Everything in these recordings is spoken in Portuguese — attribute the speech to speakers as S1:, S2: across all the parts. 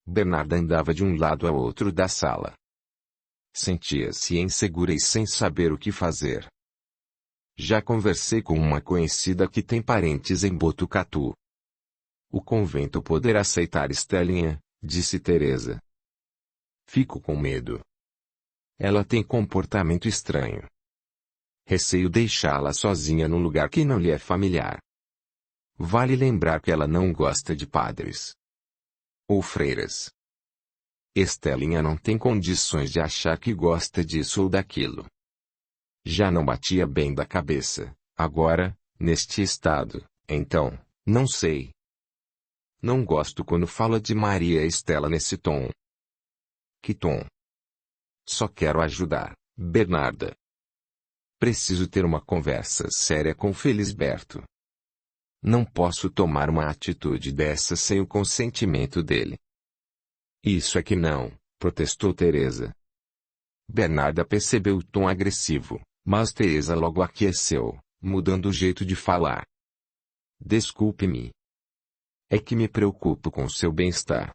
S1: Bernarda andava de um lado ao outro da sala. Sentia-se insegura e sem saber o que fazer. Já conversei com uma conhecida que tem parentes em Botucatu. O convento poderá aceitar Estelinha, disse Teresa. Fico com medo. Ela tem comportamento estranho. Receio deixá-la sozinha num lugar que não lhe é familiar. Vale lembrar que ela não gosta de padres ou freiras. Estelinha não tem condições de achar que gosta disso ou daquilo. Já não batia bem da cabeça, agora, neste estado, então, não sei. Não gosto quando fala de Maria Estela nesse tom. Que tom? Só quero ajudar, Bernarda. Preciso ter uma conversa séria com Felisberto. Não posso tomar uma atitude dessa sem o consentimento dele. Isso é que não, protestou Teresa. Bernarda percebeu o tom agressivo, mas Teresa logo aqueceu, mudando o jeito de falar. Desculpe-me. É que me preocupo com seu bem-estar.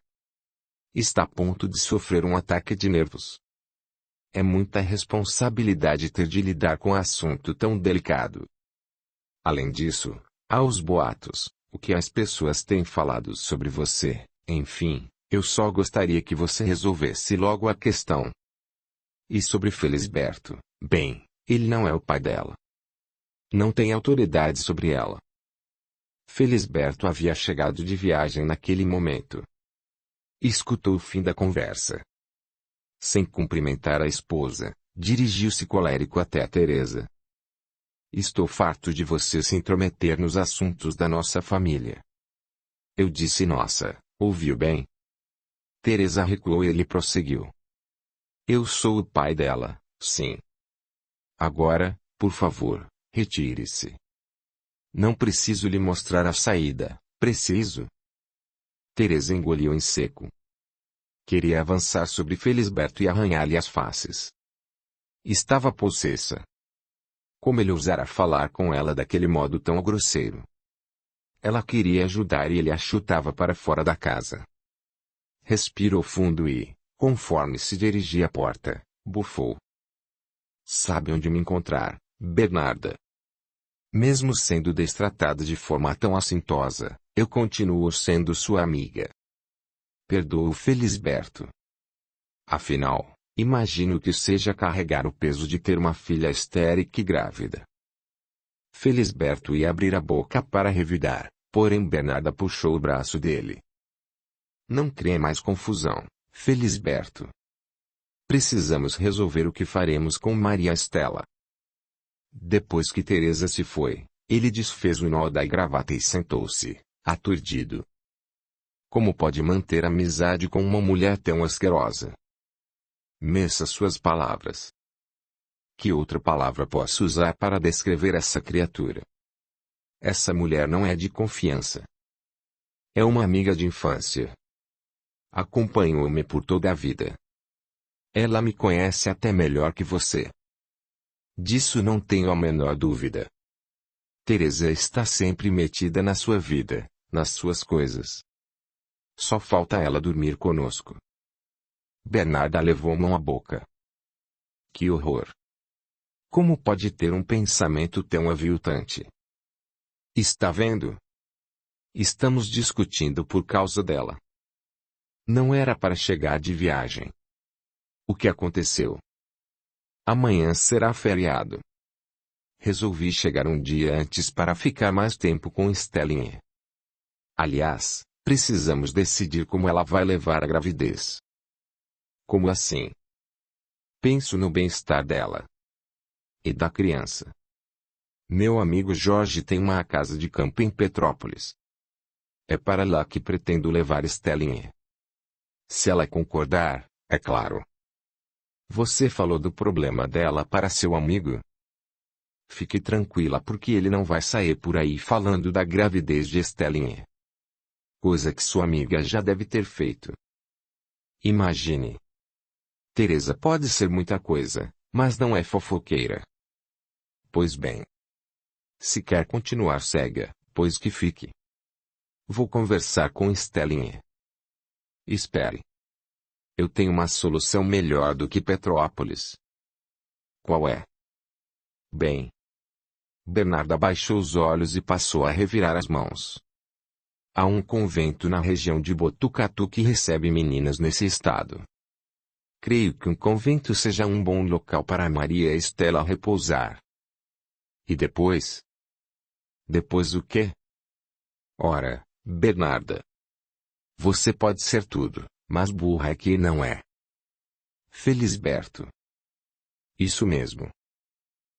S1: Está a ponto de sofrer um ataque de nervos. É muita responsabilidade ter de lidar com um assunto tão delicado. Além disso, há os boatos, o que as pessoas têm falado sobre você, enfim, eu só gostaria que você resolvesse logo a questão. E sobre Felisberto, bem, ele não é o pai dela. Não tem autoridade sobre ela. Felisberto havia chegado de viagem naquele momento. Escutou o fim da conversa. Sem cumprimentar a esposa, dirigiu-se colérico até a Teresa. Estou farto de você se intrometer nos assuntos da nossa família. Eu disse nossa, ouviu bem? Teresa recuou e ele prosseguiu. Eu sou o pai dela, sim. Agora, por favor, retire-se. Não preciso lhe mostrar a saída, preciso? Teresa engoliu em seco. Queria avançar sobre Felisberto e arranhar-lhe as faces. Estava possessa. Como ele ousara falar com ela daquele modo tão grosseiro? Ela queria ajudar e ele a chutava para fora da casa. Respirou fundo e, conforme se dirigia à porta, bufou. Sabe onde me encontrar, Bernarda? Mesmo sendo destratada de forma tão assintosa, eu continuo sendo sua amiga. Perdoa o Felisberto. Afinal, imagino que seja carregar o peso de ter uma filha estérica e grávida. Felisberto ia abrir a boca para revidar, porém Bernarda puxou o braço dele. Não crê mais confusão, Felisberto. Precisamos resolver o que faremos com Maria Estela. Depois que Teresa se foi, ele desfez o nó da gravata e sentou-se, aturdido. Como pode manter amizade com uma mulher tão asquerosa? Meça suas palavras. Que outra palavra posso usar para descrever essa criatura? Essa mulher não é de confiança. É uma amiga de infância. Acompanhou-me por toda a vida. Ela me conhece até melhor que você. Disso não tenho a menor dúvida. Teresa está sempre metida na sua vida, nas suas coisas. Só falta ela dormir conosco. Bernarda levou a mão à boca. Que horror! Como pode ter um pensamento tão aviltante? Está vendo? Estamos discutindo por causa dela. Não era para chegar de viagem. O que aconteceu? Amanhã será feriado. Resolvi chegar um dia antes para ficar mais tempo com Estelinha. Aliás, precisamos decidir como ela vai levar a gravidez. Como assim? Penso no bem-estar dela. E da criança. Meu amigo Jorge tem uma casa de campo em Petrópolis. É para lá que pretendo levar Estelinha. Se ela concordar, é claro. Você falou do problema dela para seu amigo? Fique tranquila porque ele não vai sair por aí falando da gravidez de Estelinha. Coisa que sua amiga já deve ter feito. Imagine. Teresa pode ser muita coisa, mas não é fofoqueira. Pois bem. Se quer continuar cega, pois que fique. Vou conversar com Estelinha. Espere. Eu tenho uma solução melhor do que Petrópolis. Qual é? Bem. Bernarda abaixou os olhos e passou a revirar as mãos. Há um convento na região de Botucatu que recebe meninas nesse estado. Creio que um convento seja um bom local para Maria Estela repousar. E depois? Depois o quê? Ora, Bernarda. Você pode ser tudo, mas burra é que não é. Felisberto. Isso mesmo.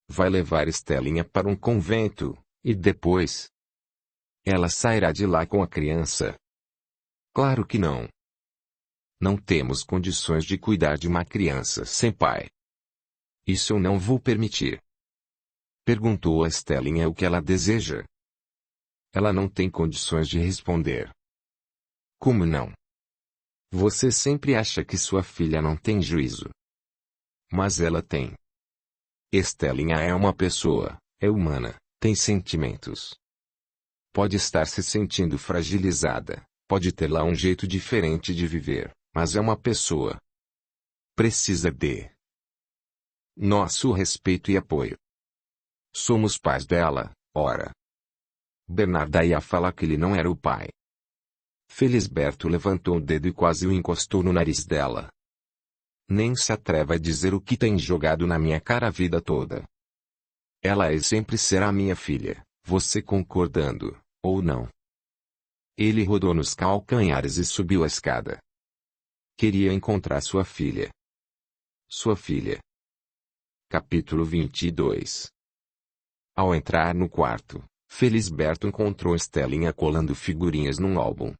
S1: Vai levar Estelinha para um convento, e depois? Ela sairá de lá com a criança? Claro que não. Não temos condições de cuidar de uma criança sem pai. Isso eu não vou permitir. Perguntou a Estelinha o que ela deseja. Ela não tem condições de responder. Como não? Você sempre acha que sua filha não tem juízo. Mas ela tem. Estelinha é uma pessoa, é humana, tem sentimentos. Pode estar se sentindo fragilizada, pode ter lá um jeito diferente de viver, mas é uma pessoa. Precisa de nosso respeito e apoio. Somos pais dela, ora. Bernarda ia falar que ele não era o pai. Felisberto levantou o dedo e quase o encostou no nariz dela. Nem se atreva a dizer o que tem jogado na minha cara a vida toda. Ela é sempre será minha filha, você concordando, ou não. Ele rodou nos calcanhares e subiu a escada. Queria encontrar sua filha. Sua filha. Capítulo 22. Ao entrar no quarto, Felisberto encontrou Estelinha colando figurinhas num álbum.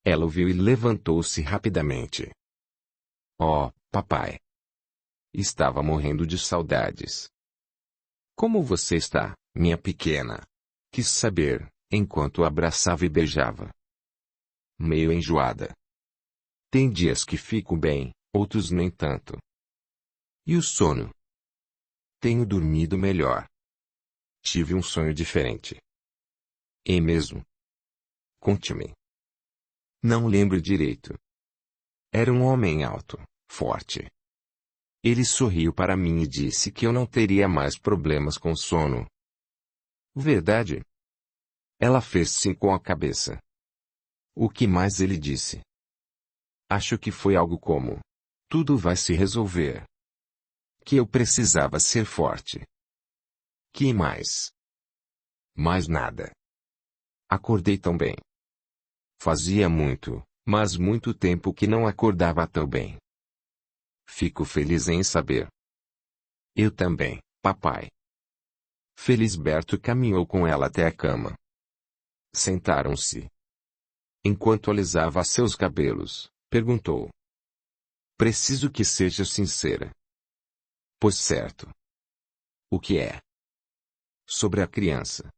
S1: Ela o viu e levantou-se rapidamente. Oh, papai. Estava morrendo de saudades. Como você está, minha pequena? Quis saber, enquanto o abraçava e beijava. Meio enjoada. Tem dias que fico bem, outros nem tanto. E o sono? Tenho dormido melhor. Tive um sonho diferente. É mesmo? Conte-me. Não lembro direito. Era um homem alto, forte. Ele sorriu para mim e disse que eu não teria mais problemas com sono. Verdade? Ela fez sim com a cabeça. O que mais ele disse? Acho que foi algo como: tudo vai se resolver. Que eu precisava ser forte. Que mais? Mais nada. Acordei tão bem. Fazia muito, mas muito tempo que não acordava tão bem. Fico feliz em saber. Eu também, papai. Felisberto caminhou com ela até a cama. Sentaram-se. Enquanto alisava seus cabelos, perguntou: preciso que seja sincera. Pois certo. O que é? Sobre a criança.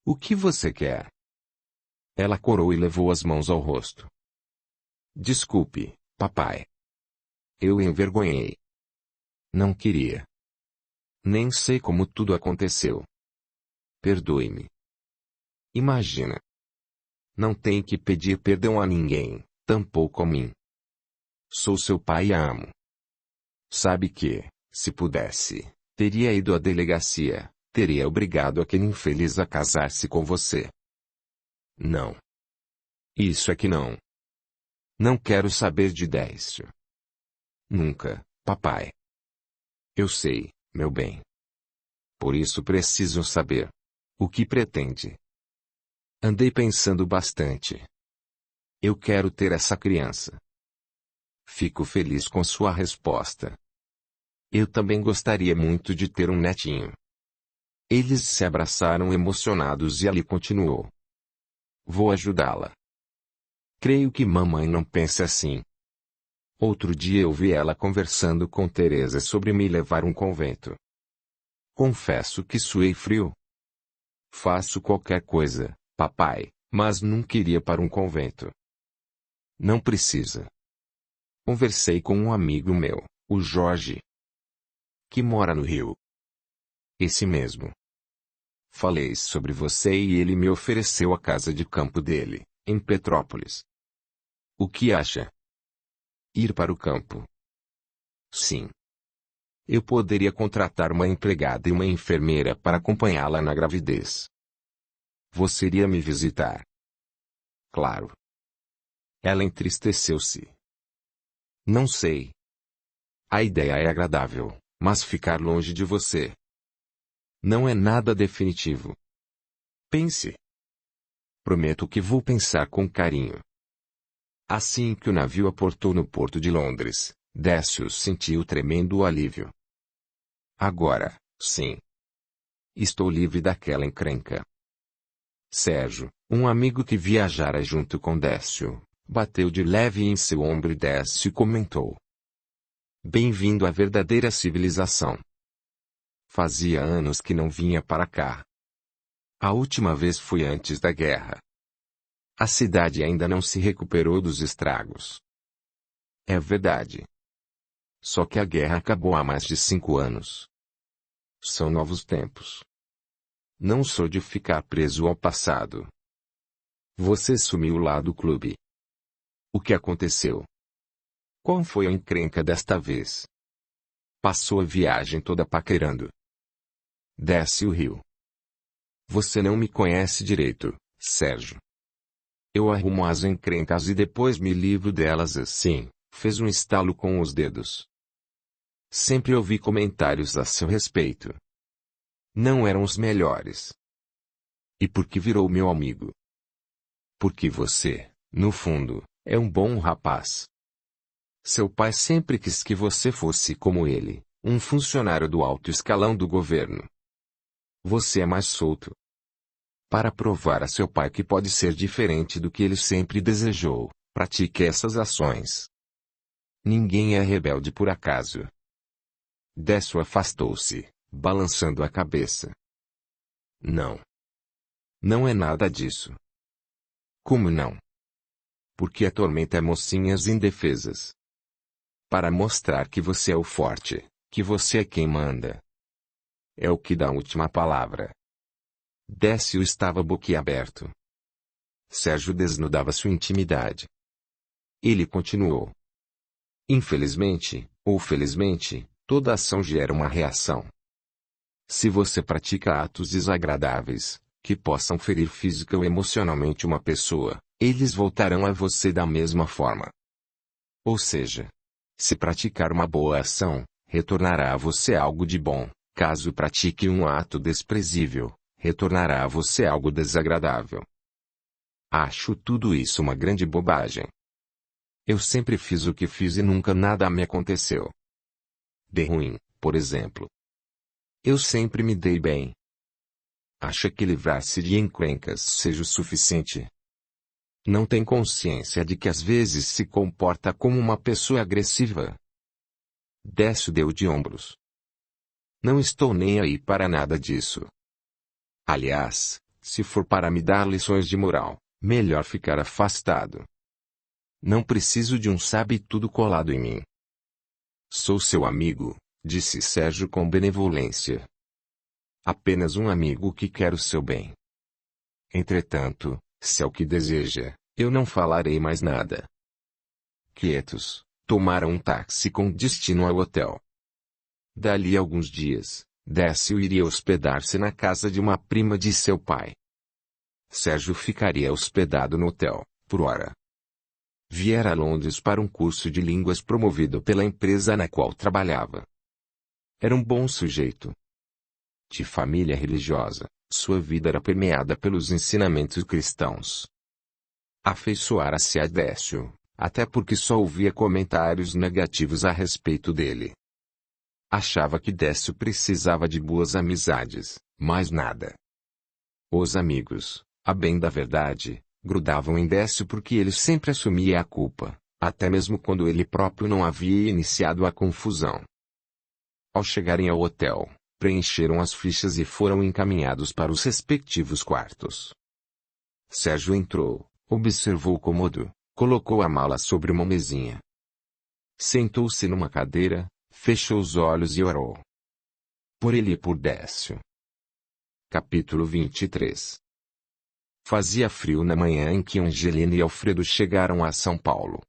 S1: O que você quer? Ela corou e levou as mãos ao rosto. Desculpe, papai. Eu envergonhei. Não queria. Nem sei como tudo aconteceu. Perdoe-me. Imagina. Não tem que pedir perdão a ninguém, tampouco a mim. Sou seu pai e a amo. Sabe que, se pudesse, teria ido à delegacia, teria obrigado aquele infeliz a casar-se com você. Não. Isso é que não. Não quero saber de Décio. Nunca, papai. Eu sei, meu bem. Por isso preciso saber. O que pretende? Andei pensando bastante. Eu quero ter essa criança. Fico feliz com sua resposta. Eu também gostaria muito de ter um netinho. Eles se abraçaram emocionados e ali continuou. Vou ajudá-la. Creio que mamãe não pense assim. Outro dia eu vi ela conversando com Teresa sobre me levar a um convento. Confesso que suei frio. Faço qualquer coisa, papai, mas não queria para um convento. Não precisa. Conversei com um amigo meu, o Jorge, que mora no Rio. Esse mesmo. Falei sobre você e ele me ofereceu a casa de campo dele, em Petrópolis. O que acha? Ir para o campo. Sim. Eu poderia contratar uma empregada e uma enfermeira para acompanhá-la na gravidez. Você iria me visitar? Claro. Ela entristeceu-se. Não sei. A ideia é agradável, mas ficar longe de você não é nada definitivo. Pense. Prometo que vou pensar com carinho. Assim que o navio aportou no porto de Londres, Décio sentiu tremendo alívio. Agora, sim. Estou livre daquela encrenca. Sérgio, um amigo que viajara junto com Décio, bateu de leve em seu ombro e Décio comentou: Bem-vindo à verdadeira civilização. Fazia anos que não vinha para cá. A última vez foi antes da guerra. A cidade ainda não se recuperou dos estragos. É verdade. Só que a guerra acabou há mais de 5 anos. São novos tempos. Não sou de ficar preso ao passado. Você sumiu lá do clube. O que aconteceu? Qual foi a encrenca desta vez? Passou a viagem toda paquerando. Desce o rio. Você não me conhece direito, Sérgio. Eu arrumo as encrencas e depois me livro delas assim, fez um estalo com os dedos. Sempre ouvi comentários a seu respeito. Não eram os melhores. E por que virou meu amigo? Porque você, no fundo, é um bom rapaz. Seu pai sempre quis que você fosse como ele, um funcionário do alto escalão do governo. Você é mais solto. Para provar a seu pai que pode ser diferente do que ele sempre desejou, pratique essas ações. Ninguém é rebelde por acaso. Décio afastou-se, balançando a cabeça. Não. Não é nada disso. Como não? Porque atormenta mocinhas indefesas. Para mostrar que você é o forte, que você é quem manda. É o que dá a última palavra. Décio estava boquiaberto. Sérgio desnudava sua intimidade. Ele continuou. Infelizmente, ou felizmente, toda ação gera uma reação. Se você pratica atos desagradáveis, que possam ferir física ou emocionalmente uma pessoa, eles voltarão a você da mesma forma. Ou seja, se praticar uma boa ação, retornará a você algo de bom. Caso pratique um ato desprezível, retornará a você algo desagradável. Acho tudo isso uma grande bobagem. Eu sempre fiz o que fiz e nunca nada me aconteceu. De ruim, por exemplo. Eu sempre me dei bem. Acha que livrar-se de encrencas seja o suficiente? Não tem consciência de que às vezes se comporta como uma pessoa agressiva? Décio deu de ombros. Não estou nem aí para nada disso. Aliás, se for para me dar lições de moral, melhor ficar afastado. Não preciso de um sabe-tudo colado em mim. Sou seu amigo, disse Sérgio com benevolência. Apenas um amigo que quer o seu bem. Entretanto, se é o que deseja, eu não falarei mais nada. Quietos, tomaram um táxi com destino ao hotel. Dali a alguns dias, Décio iria hospedar-se na casa de uma prima de seu pai. Sérgio ficaria hospedado no hotel, por hora. Viera a Londres para um curso de línguas promovido pela empresa na qual trabalhava. Era um bom sujeito. De família religiosa, sua vida era permeada pelos ensinamentos cristãos. Afeiçoara-se a Décio, até porque só ouvia comentários negativos a respeito dele. Achava que Décio precisava de boas amizades, mais nada. Os amigos, a bem da verdade, grudavam em Décio porque ele sempre assumia a culpa, até mesmo quando ele próprio não havia iniciado a confusão. Ao chegarem ao hotel, preencheram as fichas e foram encaminhados para os respectivos quartos. Sérgio entrou, observou o cômodo, colocou a mala sobre uma mesinha. Sentou-se numa cadeira, fechou os olhos e orou. Por ele e por Décio. Capítulo 23. Fazia frio na manhã em que Angelina e Alfredo chegaram a São Paulo.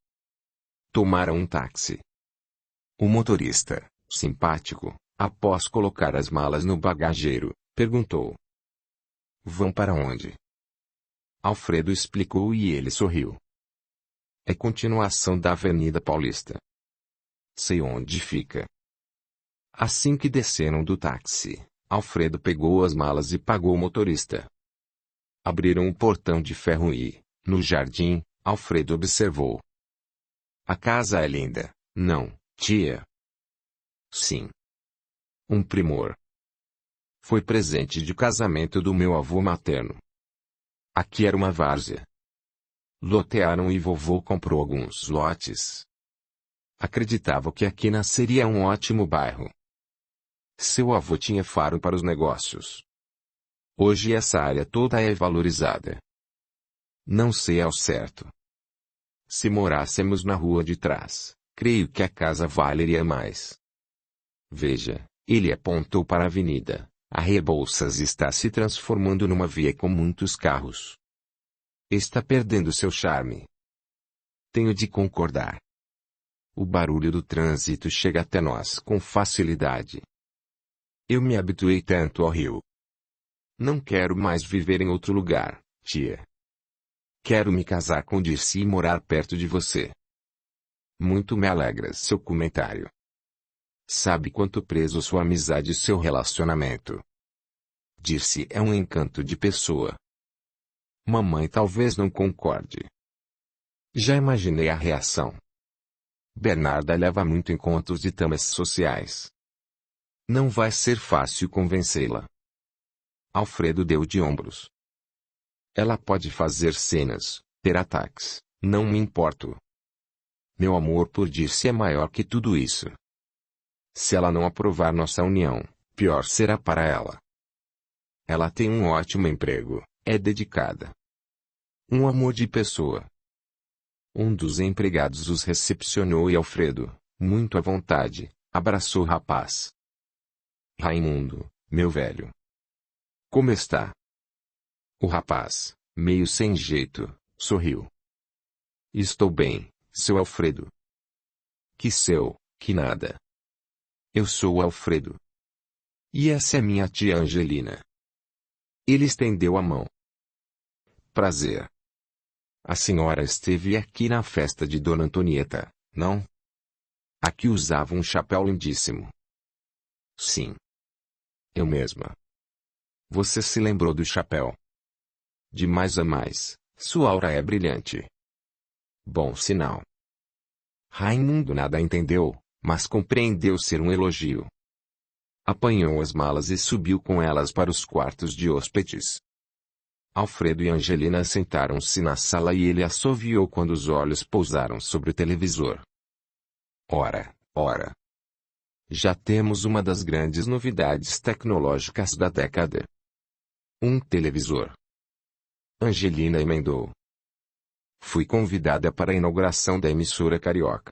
S1: Tomaram um táxi. O motorista, simpático, após colocar as malas no bagageiro, perguntou: "Vão para onde?" Alfredo explicou e ele sorriu. "É continuação da Avenida Paulista." "Sei onde fica." Assim que desceram do táxi, Alfredo pegou as malas e pagou o motorista. Abriram o portão de ferro e, no jardim, Alfredo observou: "A casa é linda, não, tia?" "Sim. Um primor. Foi presente de casamento do meu avô materno." Aqui era uma várzea. Lotearam e vovô comprou alguns lotes. Acreditava que aqui nasceria um ótimo bairro. Seu avô tinha faro para os negócios. Hoje essa área toda é valorizada. Não sei ao certo. Se morássemos na rua de trás, creio que a casa valeria mais. Veja, ele apontou para a avenida. A Rebouças está se transformando numa via com muitos carros. Está perdendo seu charme. Tenho de concordar. O barulho do trânsito chega até nós com facilidade. Eu me habituei tanto ao Rio. Não quero mais viver em outro lugar, tia. Quero me casar com Dirce e morar perto de você. Muito me alegra seu comentário. Sabe quanto prezo sua amizade e seu relacionamento. Dirce é um encanto de pessoa. Mamãe talvez não concorde. Já imaginei a reação. Bernarda leva muito em conta os ditames sociais. Não vai ser fácil convencê-la. Alfredo deu de ombros. Ela pode fazer cenas, ter ataques, não me importo. Meu amor por Dirce é maior que tudo isso. Se ela não aprovar nossa união, pior será para ela. Ela tem um ótimo emprego, é dedicada. Um amor de pessoa. Um dos empregados os recepcionou e Alfredo, muito à vontade, abraçou o rapaz. Raimundo, meu velho. Como está? O rapaz, meio sem jeito, sorriu. Estou bem, seu Alfredo. Que seu, que nada. Eu sou o Alfredo. E essa é minha tia Angelina. Ele estendeu a mão. Prazer. A senhora esteve aqui na festa de Dona Antonieta, não? Aqui usava um chapéu lindíssimo. Sim. Eu mesma. Você se lembrou do chapéu? De mais a mais, sua aura é brilhante. Bom sinal. Raimundo nada entendeu, mas compreendeu ser um elogio. Apanhou as malas e subiu com elas para os quartos de hóspedes. Alfredo e Angelina sentaram-se na sala e ele assoviou quando os olhos pousaram sobre o televisor. Ora, ora. Já temos uma das grandes novidades tecnológicas da década. Um televisor. Angelina emendou. Fui convidada para a inauguração da emissora carioca.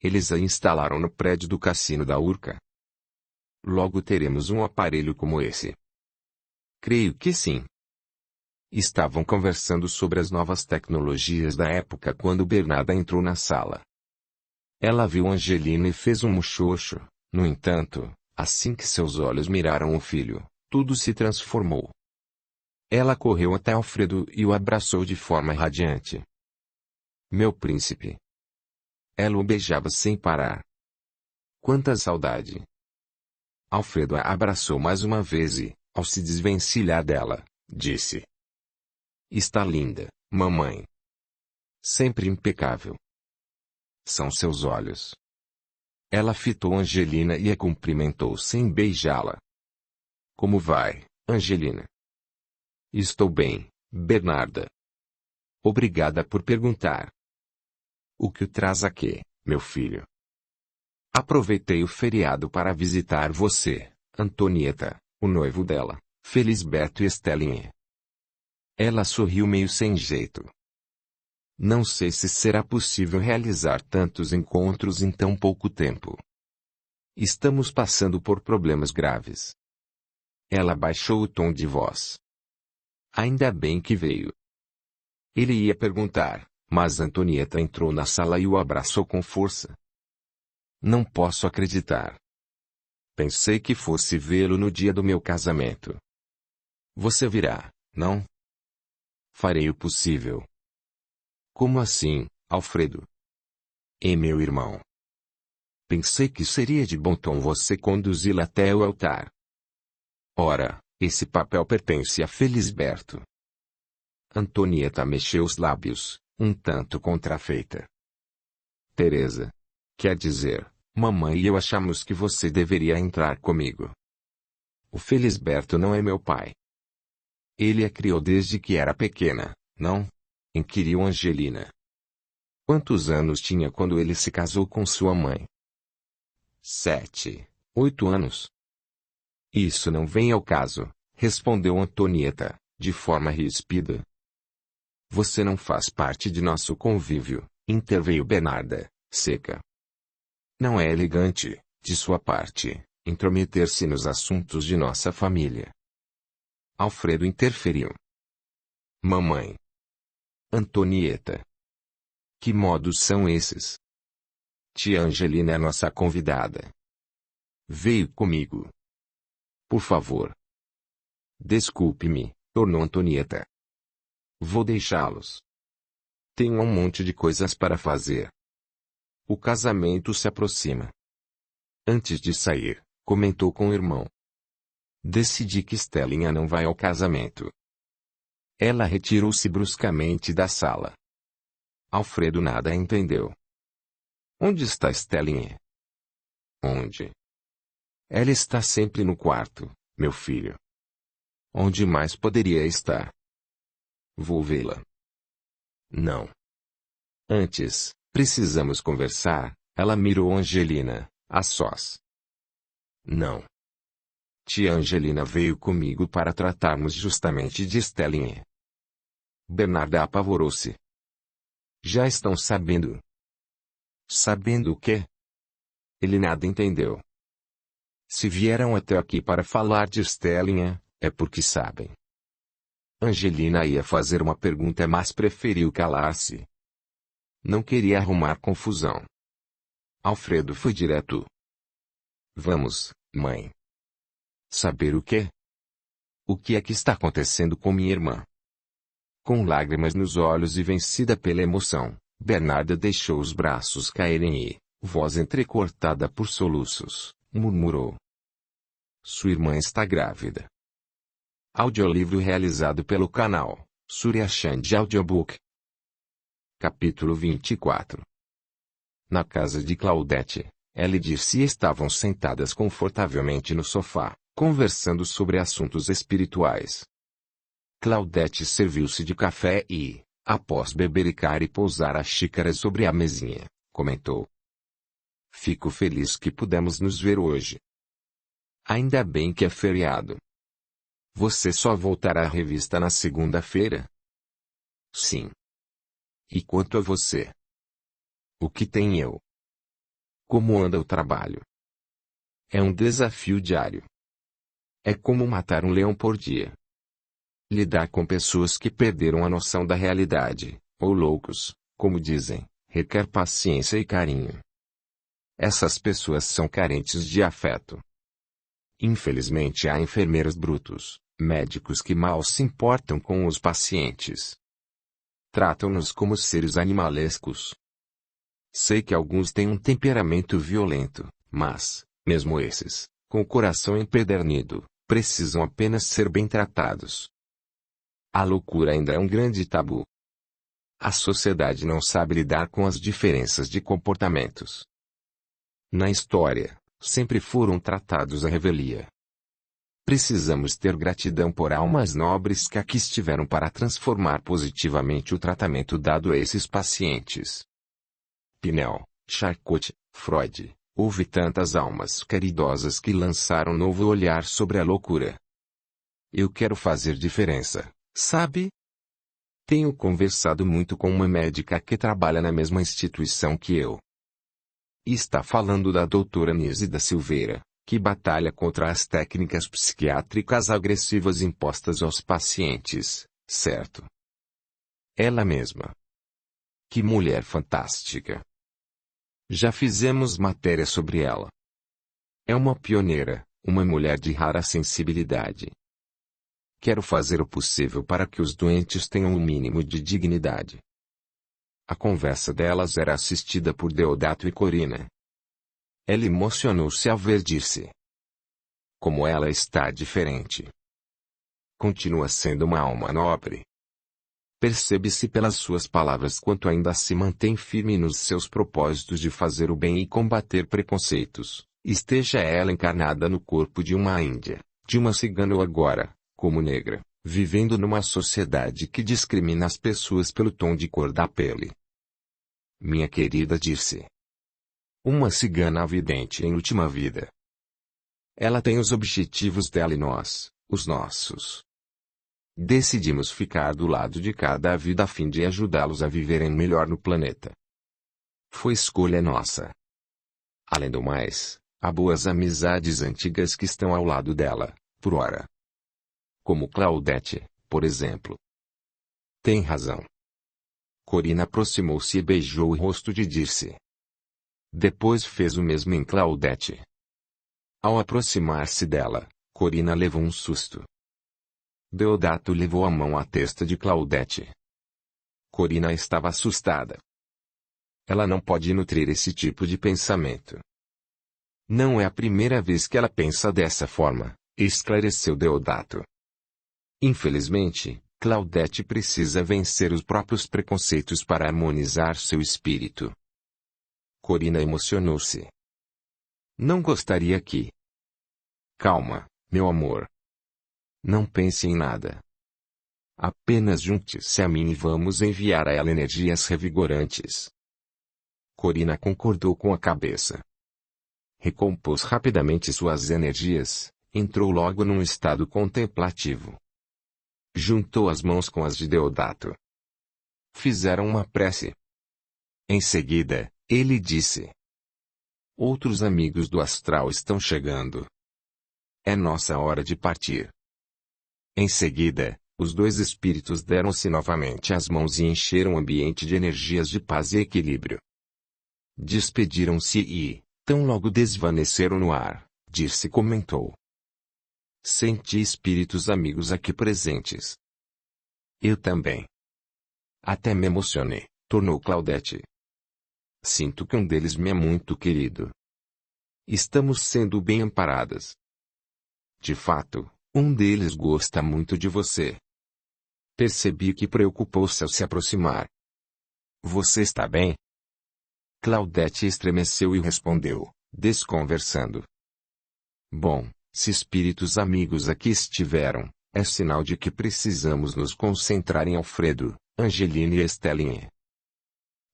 S1: Eles a instalaram no prédio do cassino da Urca. Logo teremos um aparelho como esse. Creio que sim. Estavam conversando sobre as novas tecnologias da época quando Bernarda entrou na sala. Ela viu Angelina e fez um muxoxo. No entanto, assim que seus olhos miraram o filho, tudo se transformou. Ela correu até Alfredo e o abraçou de forma radiante. Meu príncipe. Ela o beijava sem parar. Quanta saudade. Alfredo a abraçou mais uma vez e, ao se desvencilhar dela, disse: Está linda, mamãe. Sempre impecável. São seus olhos. Ela fitou Angelina e a cumprimentou sem beijá-la. Como vai, Angelina? Estou bem, Bernarda. Obrigada por perguntar. O que o traz aqui, meu filho? Aproveitei o feriado para visitar você, Antonieta, o noivo dela, Felisberto e Estelinha. Ela sorriu meio sem jeito. Não sei se será possível realizar tantos encontros em tão pouco tempo. Estamos passando por problemas graves. Ela baixou o tom de voz. Ainda bem que veio. Ele ia perguntar, mas Antonieta entrou na sala e o abraçou com força. Não posso acreditar. Pensei que fosse vê-lo no dia do meu casamento. Você virá, não? Farei o possível. Como assim, Alfredo? E meu irmão? Pensei que seria de bom tom você conduzi-la até o altar. Ora, esse papel pertence a Felisberto. Antonieta mexeu os lábios, um tanto contrafeita. Teresa. Quer dizer, mamãe e eu achamos que você deveria entrar comigo. O Felisberto não é meu pai. Ele a criou desde que era pequena, não? Inquiriu Angelina. Quantos anos tinha quando ele se casou com sua mãe? 7, 8 anos. Isso não vem ao caso, respondeu Antonieta, de forma ríspida. Você não faz parte de nosso convívio, interveio Bernarda, seca. Não é elegante, de sua parte, intrometer-se nos assuntos de nossa família. Alfredo interferiu. Mamãe. Antonieta. Que modos são esses? Tia Angelina é nossa convidada. Veio comigo. Por favor. Desculpe-me, tornou Antonieta. Vou deixá-los. Tenho um monte de coisas para fazer. O casamento se aproxima. Antes de sair, comentou com o irmão. Decidi que Estelinha não vai ao casamento. Ela retirou-se bruscamente da sala. Alfredo nada entendeu. Onde está Estelinha? Onde? Ela está sempre no quarto, meu filho. Onde mais poderia estar? Vou vê-la. Não. Antes, precisamos conversar, ela mirou Angelina, a sós. Não. Tia Angelina veio comigo para tratarmos justamente de Estelinha. Bernarda apavorou-se. Já estão sabendo. Sabendo o quê? Ele nada entendeu. Se vieram até aqui para falar de Estelinha, é porque sabem. Angelina ia fazer uma pergunta, mas preferiu calar-se. Não queria arrumar confusão. Alfredo foi direto. Vamos, mãe. Saber o quê? O que é que está acontecendo com minha irmã? Com lágrimas nos olhos e vencida pela emoção, Bernarda deixou os braços caírem e, voz entrecortada por soluços, murmurou. Sua irmã está grávida. Audiolivro realizado pelo canal Surya Chand Audiobook. Capítulo 24. Na casa de Claudete, ela e Dirce estavam sentadas confortavelmente no sofá, conversando sobre assuntos espirituais. Claudete serviu-se de café e, após bebericar e pousar a xícara sobre a mesinha, comentou. Fico feliz que pudemos nos ver hoje. Ainda bem que é feriado. Você só voltará à revista na segunda-feira? Sim. E quanto a você? O que tem eu? Como anda o trabalho? É um desafio diário. É como matar um leão por dia. Lidar com pessoas que perderam a noção da realidade, ou loucos, como dizem, requer paciência e carinho. Essas pessoas são carentes de afeto. Infelizmente há enfermeiros brutos, médicos que mal se importam com os pacientes. Tratam-nos como seres animalescos. Sei que alguns têm um temperamento violento, mas, mesmo esses, com o coração empedernido, precisam apenas ser bem tratados. A loucura ainda é um grande tabu. A sociedade não sabe lidar com as diferenças de comportamentos. Na história, sempre foram tratados à revelia. Precisamos ter gratidão por almas nobres que aqui estiveram para transformar positivamente o tratamento dado a esses pacientes. Pinel, Charcot, Freud, houve tantas almas caridosas que lançaram novo olhar sobre a loucura. Eu quero fazer diferença, sabe? Tenho conversado muito com uma médica que trabalha na mesma instituição que eu. Está falando da doutora Nise da Silveira, que batalha contra as técnicas psiquiátricas agressivas impostas aos pacientes, certo? Ela mesma. Que mulher fantástica! Já fizemos matéria sobre ela. É uma pioneira, uma mulher de rara sensibilidade. Quero fazer o possível para que os doentes tenham o mínimo de dignidade. A conversa delas era assistida por Deodato e Corina. Ela emocionou-se ao ver disse. Como ela está diferente. Continua sendo uma alma nobre. Percebe-se pelas suas palavras quanto ainda se mantém firme nos seus propósitos de fazer o bem e combater preconceitos, esteja ela encarnada no corpo de uma índia, de uma cigana ou agora, como negra, vivendo numa sociedade que discrimina as pessoas pelo tom de cor da pele. Minha querida disse. Uma cigana vidente em última vida. Ela tem os objetivos dela e nós, os nossos. Decidimos ficar do lado de cada vida a fim de ajudá-los a viverem melhor no planeta. Foi escolha nossa. Além do mais, há boas amizades antigas que estão ao lado dela, por ora. Como Claudete, por exemplo. Tem razão. Corina aproximou-se e beijou o rosto de Dirce. Depois fez o mesmo em Claudete. Ao aproximar-se dela, Corina levou um susto. Deodato levou a mão à testa de Claudete. Corina estava assustada. Ela não pode nutrir esse tipo de pensamento. Não é a primeira vez que ela pensa dessa forma, esclareceu Deodato. Infelizmente, Claudete precisa vencer os próprios preconceitos para harmonizar seu espírito. Corina emocionou-se. Não gostaria que... Calma, meu amor. Não pense em nada. Apenas junte-se a mim e vamos enviar a ela energias revigorantes. Corina concordou com a cabeça. Recompôs rapidamente suas energias, entrou logo num estado contemplativo. Juntou as mãos com as de Deodato. Fizeram uma prece. Em seguida, ele disse. Outros amigos do astral estão chegando. É nossa hora de partir. Em seguida, os dois espíritos deram-se novamente as mãos e encheram o ambiente de energias de paz e equilíbrio. Despediram-se e, tão logo desvaneceram no ar, Dirce comentou. Senti espíritos amigos aqui presentes. Eu também. Até me emocionei, tornou Claudete. Sinto que um deles me é muito querido. Estamos sendo bem amparadas. De fato, um deles gosta muito de você. Percebi que preocupou-se ao se aproximar. Você está bem? Claudete estremeceu e respondeu, desconversando. Bom, se espíritos amigos aqui estiveram, é sinal de que precisamos nos concentrar em Alfredo, Angeline e Estelinha.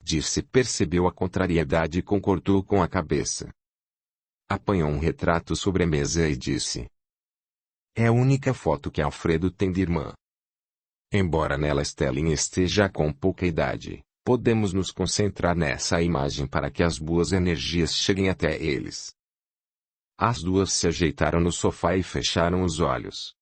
S1: Dirce percebeu a contrariedade e concordou com a cabeça. Apanhou um retrato sobre a mesa e disse. É a única foto que Alfredo tem de irmã. Embora nela Estelinha esteja com pouca idade, podemos nos concentrar nessa imagem para que as boas energias cheguem até eles. As duas se ajeitaram no sofá e fecharam os olhos.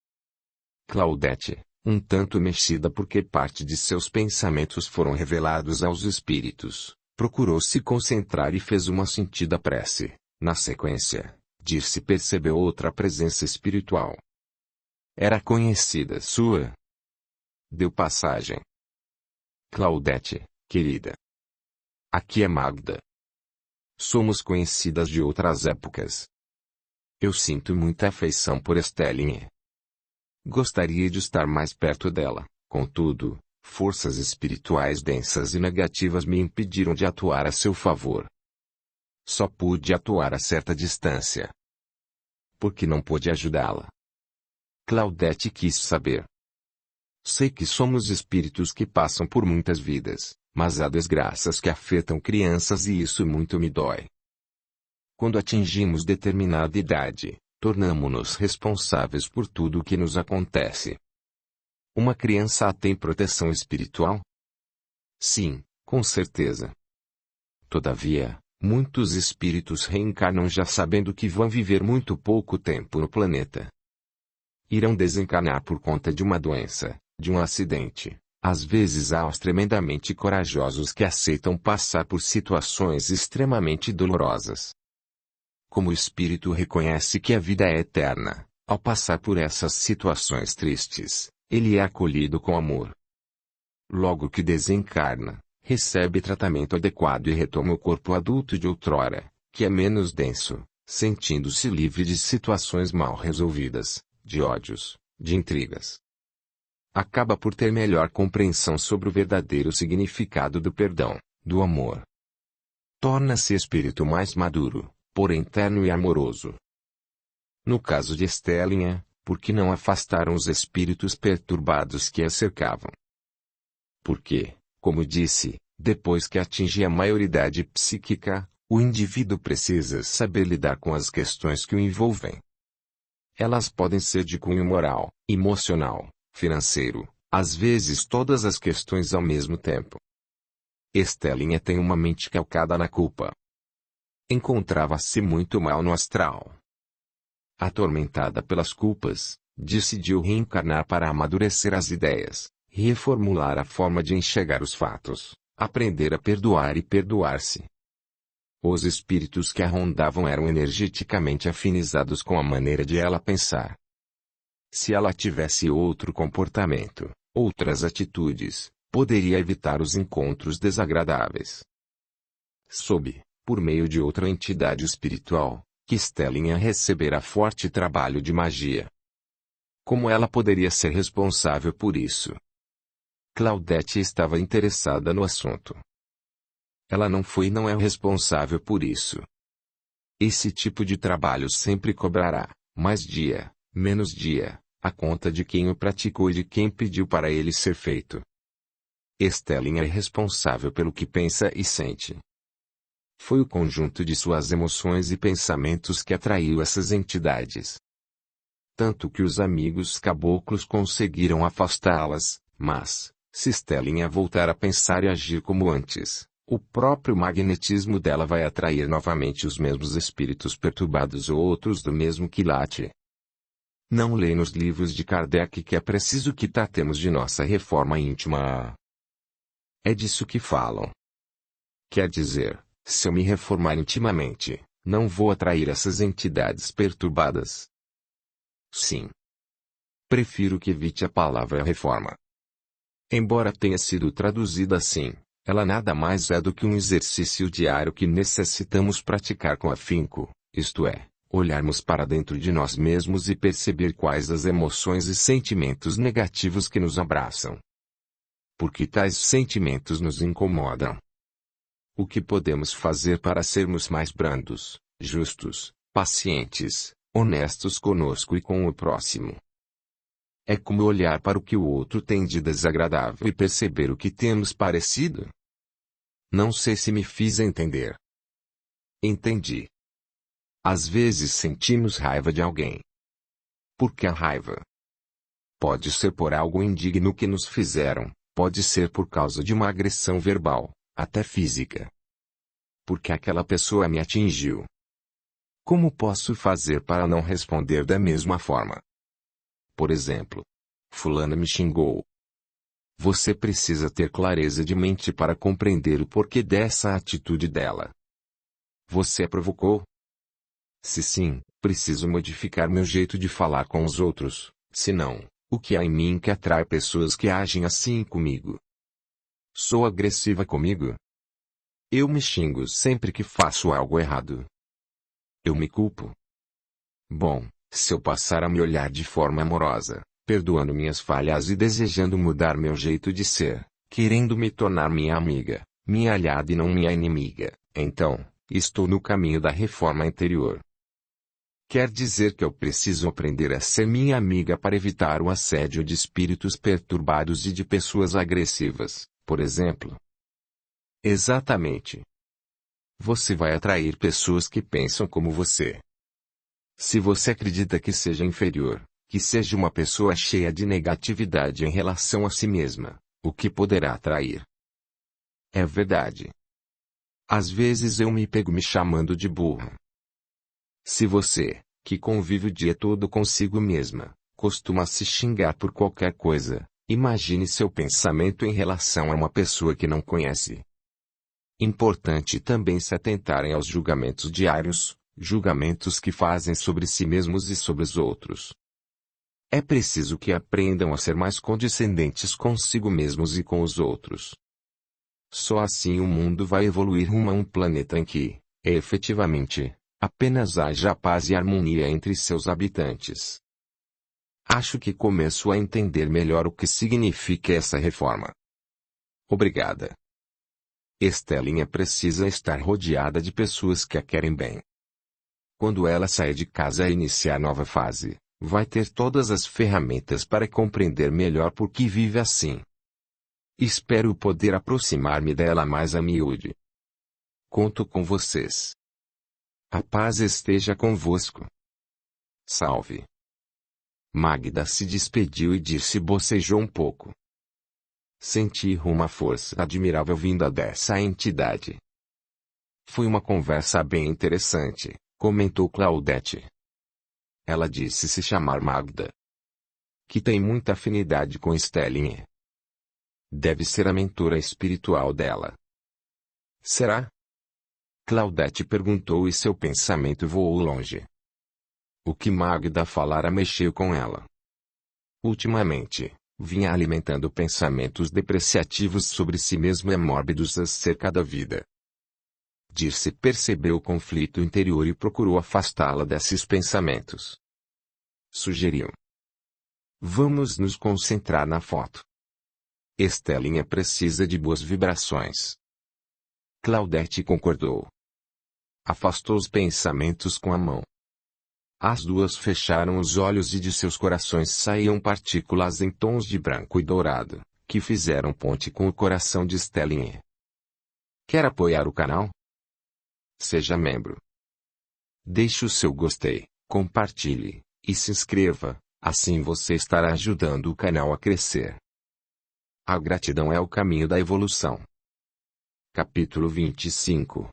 S1: Claudete, um tanto mexida porque parte de seus pensamentos foram revelados aos espíritos, procurou se concentrar e fez uma sentida prece. Na sequência, Dirce percebeu outra presença espiritual. Era conhecida sua. Deu passagem. Claudete, querida. Aqui é Magda. Somos conhecidas de outras épocas. Eu sinto muita afeição por Estelinha. Gostaria de estar mais perto dela, contudo, forças espirituais densas e negativas me impediram de atuar a seu favor. Só pude atuar a certa distância. Por que não pude ajudá-la? Claudete quis saber. Sei que somos espíritos que passam por muitas vidas, mas há desgraças que afetam crianças e isso muito me dói. Quando atingimos determinada idade, tornamo-nos responsáveis por tudo o que nos acontece. Uma criança tem proteção espiritual? Sim, com certeza. Todavia, Muitos espíritos reencarnam já sabendo que vão viver muito pouco tempo no planeta. Irão desencarnar por conta de uma doença, de um acidente. Às vezes há os tremendamente corajosos que aceitam passar por situações extremamente dolorosas. Como o espírito reconhece que a vida é eterna, ao passar por essas situações tristes, ele é acolhido com amor. Logo que desencarna, recebe tratamento adequado e retoma o corpo adulto de outrora, que é menos denso, sentindo-se livre de situações mal resolvidas, de ódios, de intrigas. Acaba por ter melhor compreensão sobre o verdadeiro significado do perdão, do amor. Torna-se espírito mais maduro, porém terno e amoroso. No caso de Estelinha, por que não afastaram os espíritos perturbados que a cercavam? Porque, como disse, depois que atinge a maioridade psíquica, o indivíduo precisa saber lidar com as questões que o envolvem. Elas podem ser de cunho moral, emocional, financeiro, às vezes todas as questões ao mesmo tempo. Estelinha tem uma mente calcada na culpa. Encontrava-se muito mal no astral. Atormentada pelas culpas, decidiu reencarnar para amadurecer as ideias, reformular a forma de enxergar os fatos, aprender a perdoar e perdoar-se. Os espíritos que a rondavam eram energeticamente afinizados com a maneira de ela pensar. Se ela tivesse outro comportamento, outras atitudes, poderia evitar os encontros desagradáveis. Soube, por meio de outra entidade espiritual, que Estelinha receberá forte trabalho de magia. Como ela poderia ser responsável por isso? Claudete estava interessada no assunto. Ela não foi e não é responsável por isso. Esse tipo de trabalho sempre cobrará, mais dia, menos dia, a conta de quem o praticou e de quem pediu para ele ser feito. Estelinha é responsável pelo que pensa e sente. Foi o conjunto de suas emoções e pensamentos que atraiu essas entidades. Tanto que os amigos caboclos conseguiram afastá-las, mas, se Estelinha voltar a pensar e agir como antes, o próprio magnetismo dela vai atrair novamente os mesmos espíritos perturbados ou outros do mesmo quilate. Não lê nos livros de Kardec que é preciso que tratemos de nossa reforma íntima. É disso que falam. Quer dizer, se eu me reformar intimamente, não vou atrair essas entidades perturbadas. Sim. Prefiro que evite a palavra reforma. Embora tenha sido traduzida assim, ela nada mais é do que um exercício diário que necessitamos praticar com afinco, isto é, olharmos para dentro de nós mesmos e perceber quais as emoções e sentimentos negativos que nos abraçam. Porque tais sentimentos nos incomodam. O que podemos fazer para sermos mais brandos, justos, pacientes, honestos conosco e com o próximo? É como olhar para o que o outro tem de desagradável e perceber o que temos parecido? Não sei se me fiz entender. Entendi. Às vezes sentimos raiva de alguém. Por que a raiva? Pode ser por algo indigno que nos fizeram, pode ser por causa de uma agressão verbal, até física. Porque aquela pessoa me atingiu. Como posso fazer para não responder da mesma forma? Por exemplo, fulana me xingou. Você precisa ter clareza de mente para compreender o porquê dessa atitude dela. Você a provocou? Se sim, preciso modificar meu jeito de falar com os outros, senão, o que há em mim que atrai pessoas que agem assim comigo? Sou agressiva comigo? Eu me xingo sempre que faço algo errado. Eu me culpo? Bom, se eu passar a me olhar de forma amorosa, perdoando minhas falhas e desejando mudar meu jeito de ser, querendo me tornar minha amiga, minha aliada e não minha inimiga, então, estou no caminho da reforma interior. Quer dizer que eu preciso aprender a ser minha amiga para evitar o assédio de espíritos perturbados e de pessoas agressivas, por exemplo. Exatamente. Você vai atrair pessoas que pensam como você. Se você acredita que seja inferior, que seja uma pessoa cheia de negatividade em relação a si mesma, o que poderá atrair? É verdade. Às vezes eu me pego me chamando de burra. Se você, que convive o dia todo consigo mesma, costuma se xingar por qualquer coisa, imagine seu pensamento em relação a uma pessoa que não conhece. Importante também se atentarem aos julgamentos diários, julgamentos que fazem sobre si mesmos e sobre os outros. É preciso que aprendam a ser mais condescendentes consigo mesmos e com os outros. Só assim o mundo vai evoluir rumo a um planeta em que, efetivamente, apenas haja paz e harmonia entre seus habitantes. Acho que começo a entender melhor o que significa essa reforma. Obrigada. Estelinha precisa estar rodeada de pessoas que a querem bem. Quando ela sair de casa e iniciar nova fase, vai ter todas as ferramentas para compreender melhor por que vive assim. Espero poder aproximar-me dela mais a miúde. Conto com vocês. A paz esteja convosco. Salve. Magda se despediu e disse bocejou um pouco. Senti uma força admirável vinda dessa entidade. Foi uma conversa bem interessante, comentou Claudete. Ela disse se chamar Magda. Que tem muita afinidade com Estelinha. Deve ser a mentora espiritual dela. Será? Claudete perguntou e seu pensamento voou longe. O que Magda falara mexeu com ela. Ultimamente, vinha alimentando pensamentos depreciativos sobre si mesma e mórbidos acerca da vida. Dirce percebeu o conflito interior e procurou afastá-la desses pensamentos. Sugeriu. Vamos nos concentrar na foto. Estelinha precisa de boas vibrações. Claudete concordou. Afastou os pensamentos com a mão. As duas fecharam os olhos e de seus corações saíam partículas em tons de branco e dourado, que fizeram ponte com o coração de Estelinha. Quer apoiar o canal? Seja membro. Deixe o seu gostei, compartilhe, e se inscreva, assim você estará ajudando o canal a crescer. A gratidão é o caminho da evolução. Capítulo 25.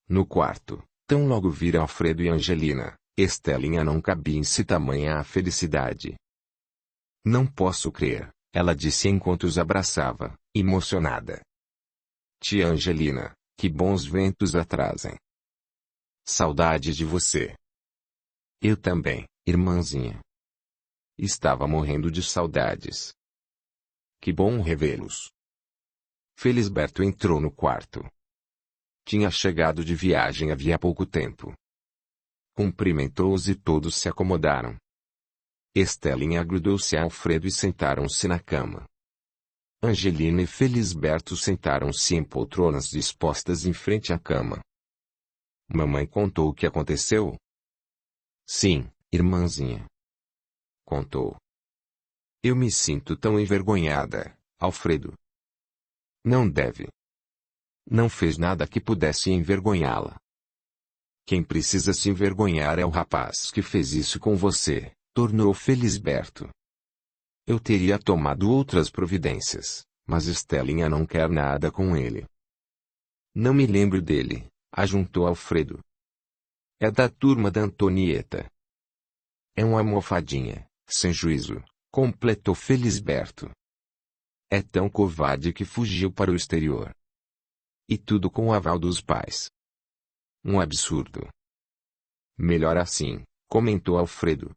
S1: No quarto, tão logo viram Alfredo e Angelina, Estelinha não cabia em si tamanha a felicidade. Não posso crer, ela disse enquanto os abraçava, emocionada. Tia Angelina, que bons ventos a trazem. Saudade de você. Eu também, irmãzinha. Estava morrendo de saudades. Que bom revê-los. Felisberto entrou no quarto. Tinha chegado de viagem havia pouco tempo. Cumprimentou-os e todos se acomodaram. Estelinha agrudou-se a Alfredo e sentaram-se na cama. Angelina e Felisberto sentaram-se em poltronas dispostas em frente à cama. Mamãe contou o que aconteceu? Sim, irmãzinha. Contou. Eu me sinto tão envergonhada, Alfredo. Não deve. Não fez nada que pudesse envergonhá-la. Quem precisa se envergonhar é o rapaz que fez isso com você, tornou Felisberto. Eu teria tomado outras providências, mas Estelinha não quer nada com ele. Não me lembro dele, ajuntou Alfredo. É da turma da Antonieta. É uma almofadinha, sem juízo, completou Felisberto. É tão covarde que fugiu para o exterior. E tudo com o aval dos pais. Um absurdo. Melhor assim, comentou Alfredo.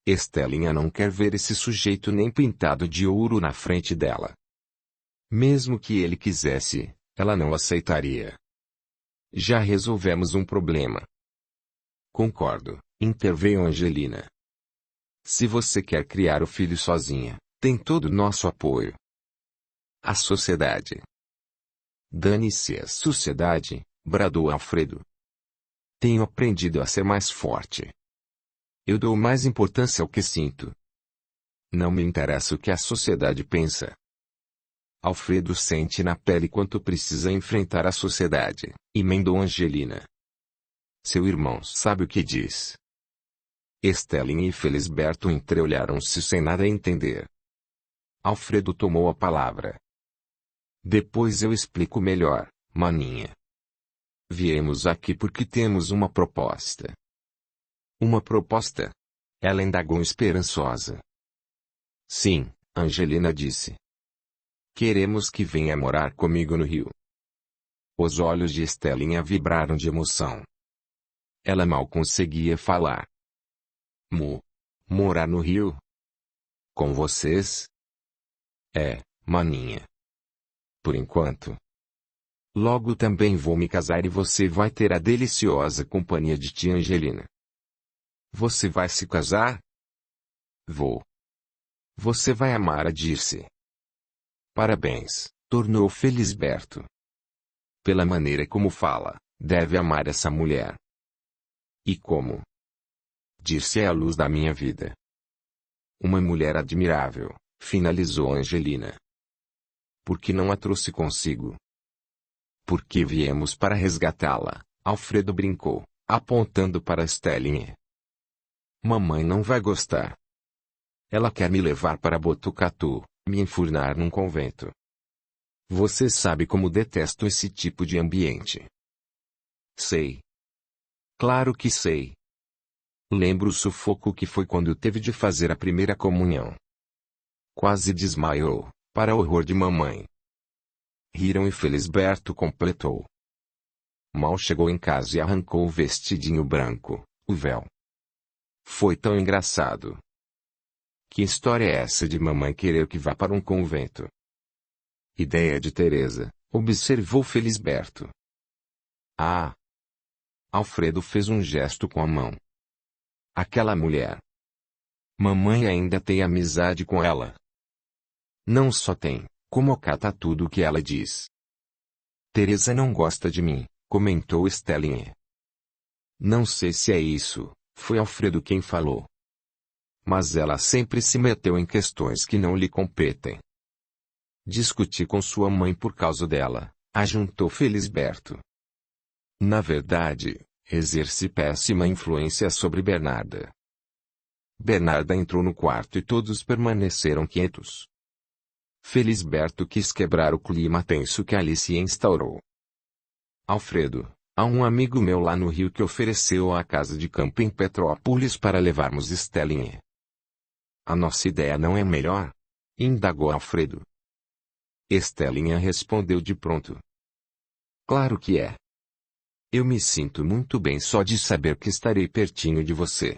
S1: Estelinha não quer ver esse sujeito nem pintado de ouro na frente dela. Mesmo que ele quisesse, ela não aceitaria. Já resolvemos um problema. Concordo, interveio Angelina. Se você quer criar o filho sozinha, tem todo o nosso apoio. A sociedade. Dane-se a sociedade, bradou Alfredo. Tenho aprendido a ser mais forte. Eu dou mais importância ao que sinto. Não me interessa o que a sociedade pensa. Alfredo sente na pele quanto precisa enfrentar a sociedade, emendou Angelina. Seu irmão sabe o que diz. Estelinha e Felisberto entreolharam-se sem nada entender. Alfredo tomou a palavra. Depois eu explico melhor, maninha. Viemos aqui porque temos uma proposta. Uma proposta? Ela indagou esperançosa. Sim, Angelina disse. Queremos que venha morar comigo no Rio. Os olhos de Estelinha vibraram de emoção. Ela mal conseguia falar. Morar no Rio? Com vocês? É, maninha. Por enquanto. Logo também vou me casar e você vai ter a deliciosa companhia de tia Angelina. Você vai se casar? Vou. Você vai amar a Dirce. Parabéns, tornou Felisberto. Pela maneira como fala, deve amar essa mulher. E como? Dirce é a luz da minha vida. Uma mulher admirável, finalizou Angelina. Por que não a trouxe consigo? Porque viemos para resgatá-la, Alfredo brincou, apontando para Estelinha. Mamãe não vai gostar. Ela quer me levar para Botucatu, me enfurnar num convento. Você sabe como detesto esse tipo de ambiente. Sei. Claro que sei. Lembro o sufoco que foi quando teve de fazer a primeira comunhão. Quase desmaiou, para horror de mamãe. Riram e Felisberto completou. Mal chegou em casa e arrancou o vestidinho branco, o véu. Foi tão engraçado. Que história é essa de mamãe querer que vá para um convento? Ideia de Teresa, observou Felisberto. Ah! Alfredo fez um gesto com a mão. Aquela mulher. Mamãe ainda tem amizade com ela. Não só tem, como acata tudo o que ela diz. Teresa não gosta de mim, comentou Estelinha. Não sei se é isso, foi Alfredo quem falou. Mas ela sempre se meteu em questões que não lhe competem. Discuti com sua mãe por causa dela, ajuntou Felisberto. Na verdade, exerce péssima influência sobre Bernarda. Bernarda entrou no quarto e todos permaneceram quietos. Felisberto quis quebrar o clima tenso que ali se instaurou. Alfredo, há um amigo meu lá no Rio que ofereceu a casa de campo em Petrópolis para levarmos Estelinha. A nossa ideia não é melhor? Indagou Alfredo. Estelinha respondeu de pronto. Claro que é. Eu me sinto muito bem só de saber que estarei pertinho de você.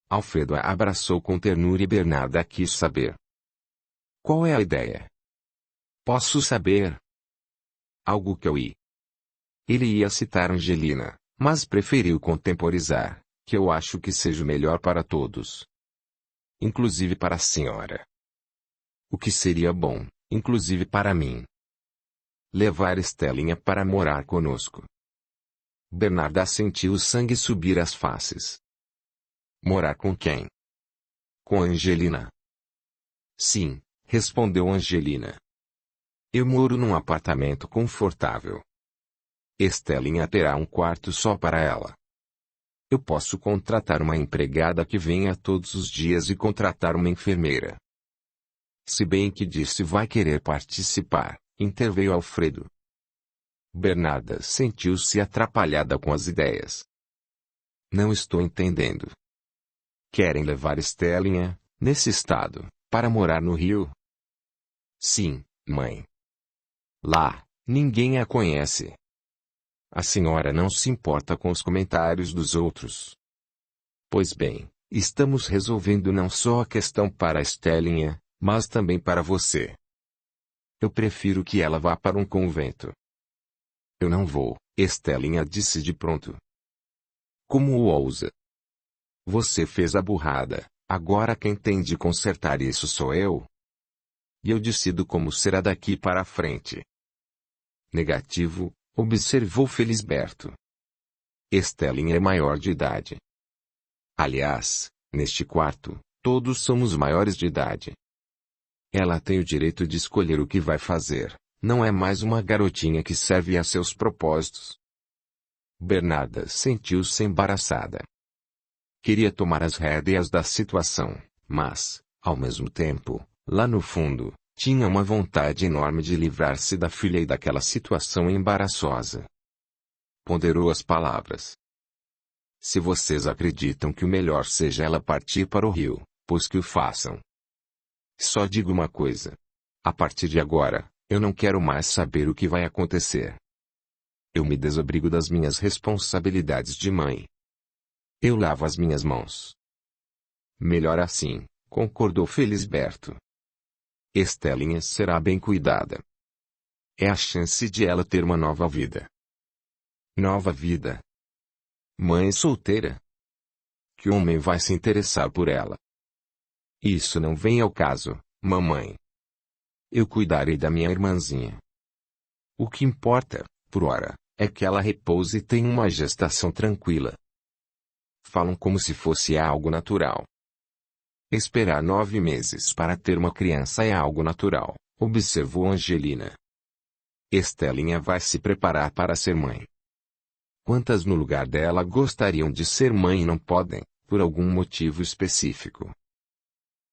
S1: Alfredo a abraçou com ternura e Bernarda quis saber. Qual é a ideia? Posso saber? Algo que eu ia. Ele ia citar Angelina, mas preferiu contemporizar, que eu acho que seja melhor para todos. Inclusive para a senhora. O que seria bom, inclusive para mim. Levar Estelinha para morar conosco. Bernarda sentiu o sangue subir às faces. Morar com quem? Com Angelina. Sim, respondeu Angelina. Eu moro num apartamento confortável. Estelinha terá um quarto só para ela. Eu posso contratar uma empregada que venha todos os dias e contratar uma enfermeira. Se bem que Dirce vai querer participar, interveio Alfredo. Bernarda sentiu-se atrapalhada com as ideias. Não estou entendendo. Querem levar Estelinha, nesse estado, para morar no Rio? Sim, mãe. Lá, ninguém a conhece. A senhora não se importa com os comentários dos outros. Pois bem, estamos resolvendo não só a questão para Estelinha, mas também para você. Eu prefiro que ela vá para um convento. Eu não vou, Estelinha disse de pronto. Como o ousa? Você fez a burrada, agora quem tem de consertar isso sou eu. E eu decido como será daqui para frente. Negativo, observou Felisberto. Estelinha é maior de idade. Aliás, neste quarto, todos somos maiores de idade. Ela tem o direito de escolher o que vai fazer, não é mais uma garotinha que serve a seus propósitos. Bernarda sentiu-se embaraçada. Queria tomar as rédeas da situação, mas, ao mesmo tempo, lá no fundo, Tinha uma vontade enorme de livrar-se da filha e daquela situação embaraçosa. Ponderou as palavras. Se vocês acreditam que o melhor seja ela partir para o rio, pois que o façam. Só digo uma coisa. A partir de agora, eu não quero mais saber o que vai acontecer. Eu me desobrigo das minhas responsabilidades de mãe. Eu lavo as minhas mãos. Melhor assim, concordou Felisberto. Estelinha será bem cuidada. É a chance de ela ter uma nova vida. Nova vida? Mãe solteira? Que homem vai se interessar por ela? Isso não vem ao caso, mamãe. Eu cuidarei da minha irmãzinha. O que importa, por ora, é que ela repouse e tenha uma gestação tranquila. Falam como se fosse algo natural. Esperar 9 meses para ter uma criança é algo natural, observou Angelina. Estelinha vai se preparar para ser mãe. Quantas no lugar dela gostariam de ser mãe e não podem, por algum motivo específico?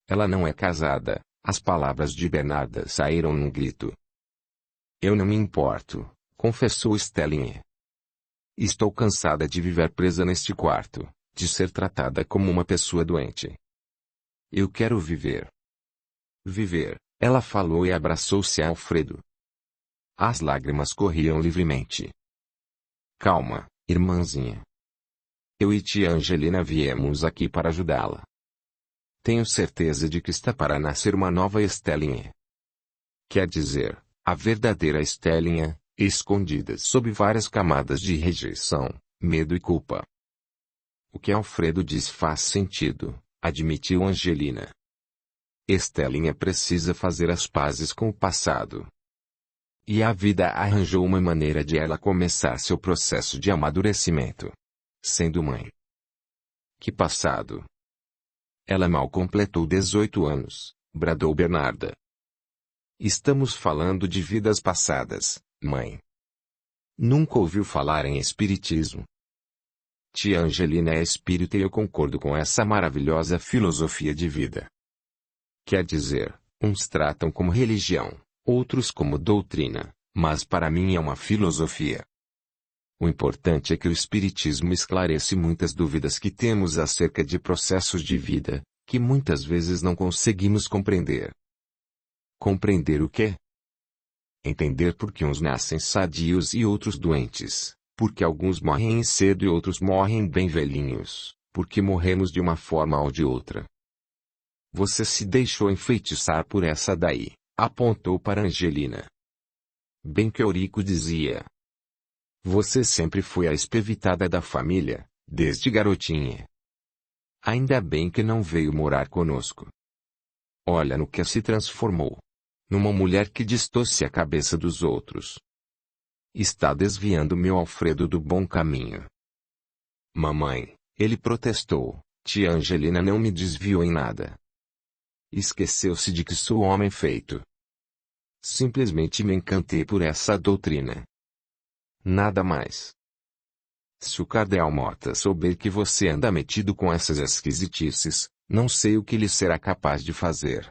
S1: Ela não é casada, as palavras de Bernarda saíram num grito. Eu não me importo, confessou Estelinha. Estou cansada de viver presa neste quarto, de ser tratada como uma pessoa doente. Eu quero viver. Viver, ela falou e abraçou-se a Alfredo. As lágrimas corriam livremente. Calma, irmãzinha. Eu e tia Angelina viemos aqui para ajudá-la. Tenho certeza de que está para nascer uma nova Estelinha. Quer dizer, a verdadeira Estelinha, escondida sob várias camadas de rejeição, medo e culpa. O que Alfredo diz faz sentido, admitiu Angelina. Estelinha precisa fazer as pazes com o passado. E a vida arranjou uma maneira de ela começar seu processo de amadurecimento. Sendo mãe. Que passado? Ela mal completou 18 anos, bradou Bernarda. Estamos falando de vidas passadas, mãe. Nunca ouviu falar em espiritismo? Tia Angelina é espírita e eu concordo com essa maravilhosa filosofia de vida. Quer dizer, uns tratam como religião, outros como doutrina, mas para mim é uma filosofia. O importante é que o espiritismo esclarece muitas dúvidas que temos acerca de processos de vida, que muitas vezes não conseguimos compreender. Compreender o quê? Entender por que uns nascem sadios e outros doentes, porque alguns morrem cedo e outros morrem bem velhinhos, porque morremos de uma forma ou de outra. Você se deixou enfeitiçar por essa daí, apontou para Angelina. Bem que Eurico dizia. Você sempre foi a espevitada da família, desde garotinha. Ainda bem que não veio morar conosco. Olha no que se transformou. Numa mulher que distorce a cabeça dos outros. Está desviando meu Alfredo do bom caminho. Mamãe, ele protestou, tia Angelina não me desviou em nada. Esqueceu-se de que sou homem feito. Simplesmente me encantei por essa doutrina. Nada mais. Se o cardeal Mota souber que você anda metido com essas esquisitices, não sei o que ele será capaz de fazer.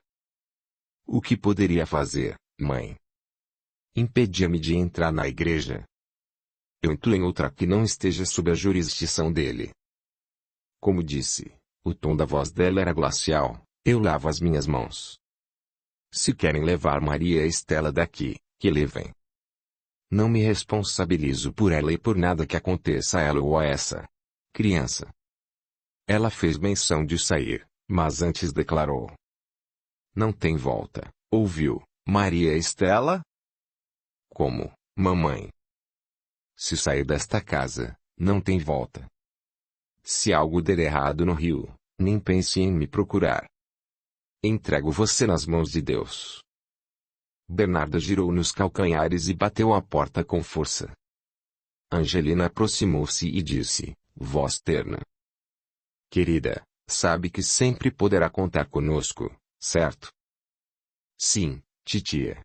S1: O que poderia fazer, mãe? Impedia-me de entrar na igreja. Eu entro em outra que não esteja sob a jurisdição dele. Como disse, o tom da voz dela era glacial, eu lavo as minhas mãos. Se querem levar Maria Estela daqui, que levem. Não me responsabilizo por ela e por nada que aconteça a ela ou a essa criança. Ela fez menção de sair, mas antes declarou. Não tem volta, ouviu, Maria Estela? Como, mamãe? Se sair desta casa, não tem volta. Se algo der errado no rio, nem pense em me procurar. Entrego você nas mãos de Deus. Bernarda girou nos calcanhares e bateu a porta com força. Angelina aproximou-se e disse, voz terna. Querida, sabe que sempre poderá contar conosco, certo? Sim, titia.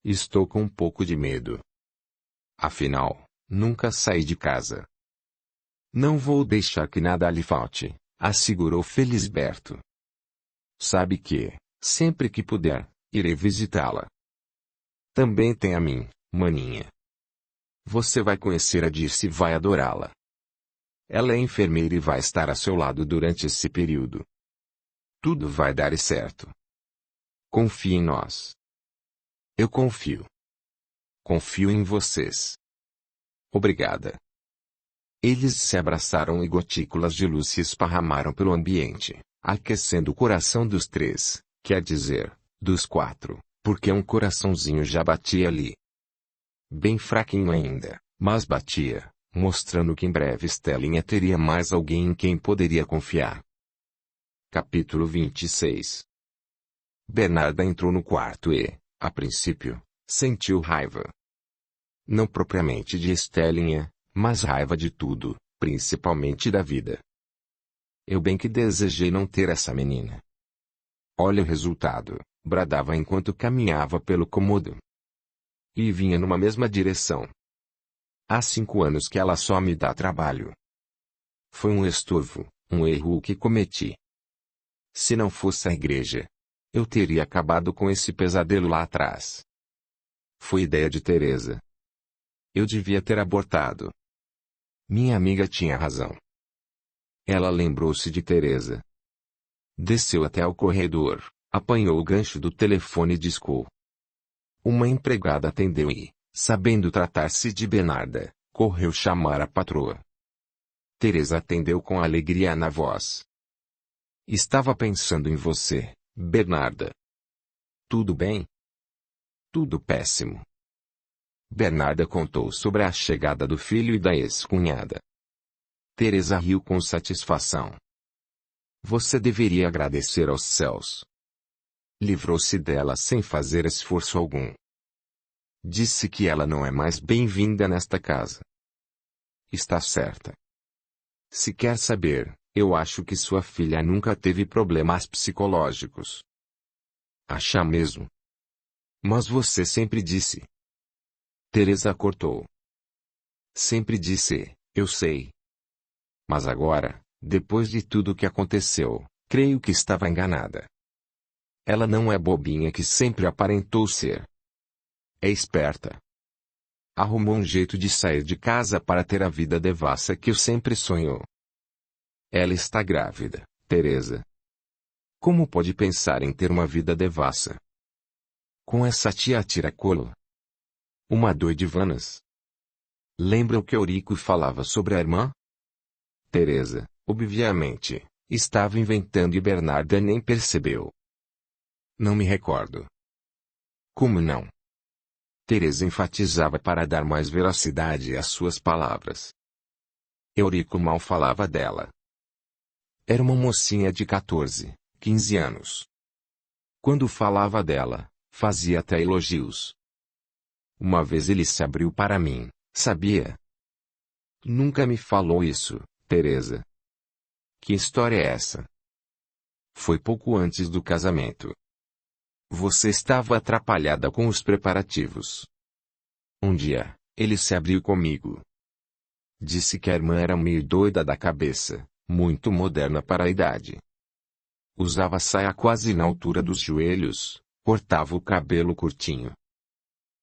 S1: Estou com um pouco de medo. Afinal, nunca saí de casa. Não vou deixar que nada lhe falte, assegurou Felisberto. Sabe que, sempre que puder, Irei visitá-la. Também tem a mim, maninha. Você vai conhecer a Dirce e vai adorá-la. Ela é enfermeira e vai estar a seu lado durante esse período. Tudo vai dar certo. Confie em nós. Eu confio. Confio em vocês. Obrigada. Eles se abraçaram e gotículas de luz se esparramaram pelo ambiente, aquecendo o coração dos três, quer dizer, dos quatro, porque um coraçãozinho já batia ali. Bem fraquinho ainda, mas batia, mostrando que em breve Stellinha teria mais alguém em quem poderia confiar. Capítulo 26. Bernarda entrou no quarto e, a princípio, sentiu raiva. Não propriamente de Stellinha, mas raiva de tudo, principalmente da vida. Eu bem que desejei não ter essa menina. Olha o resultado, bradava enquanto caminhava pelo cômodo. E vinha numa mesma direção. Há 5 anos que ela só me dá trabalho. Foi um estorvo, um erro que cometi. Se não fosse a igreja, eu teria acabado com esse pesadelo lá atrás. Foi ideia de Teresa. Eu devia ter abortado. Minha amiga tinha razão. Ela lembrou-se de Teresa. Desceu até o corredor, apanhou o gancho do telefone e discou. Uma empregada atendeu e, sabendo tratar-se de Bernarda, correu chamar a patroa. Teresa atendeu com alegria na voz. Estava pensando em você, Bernarda. Tudo bem? Tudo péssimo. Bernarda contou sobre a chegada do filho e da ex-cunhada. Teresa riu com satisfação. Você deveria agradecer aos céus. Livrou-se dela sem fazer esforço algum. Disse que ela não é mais bem-vinda nesta casa. Está certa. Se quer saber, eu acho que sua filha nunca teve problemas psicológicos. Acha mesmo? Mas você sempre disse. Teresa cortou. Sempre disse, eu sei. Mas agora, depois de tudo o que aconteceu, creio que estava enganada. Ela não é bobinha que sempre aparentou ser. É esperta. Arrumou um jeito de sair de casa para ter a vida devassa que eu sempre sonhou. Ela está grávida, Teresa. Como pode pensar em ter uma vida devassa? Com essa tia tiracolo. Uma doidivanas. Lembra o que Eurico falava sobre a irmã? Teresa, obviamente, estava inventando e Bernarda nem percebeu. Não me recordo. Como não? Teresa enfatizava para dar mais veracidade às suas palavras. Eurico mal falava dela. Era uma mocinha de 14, 15 anos. Quando falava dela, fazia até elogios. Uma vez ele se abriu para mim, sabia? Nunca me falou isso, Teresa. Que história é essa? Foi pouco antes do casamento. Você estava atrapalhada com os preparativos. Um dia, ele se abriu comigo. Disse que a irmã era meio doida da cabeça, muito moderna para a idade. Usava saia quase na altura dos joelhos, cortava o cabelo curtinho.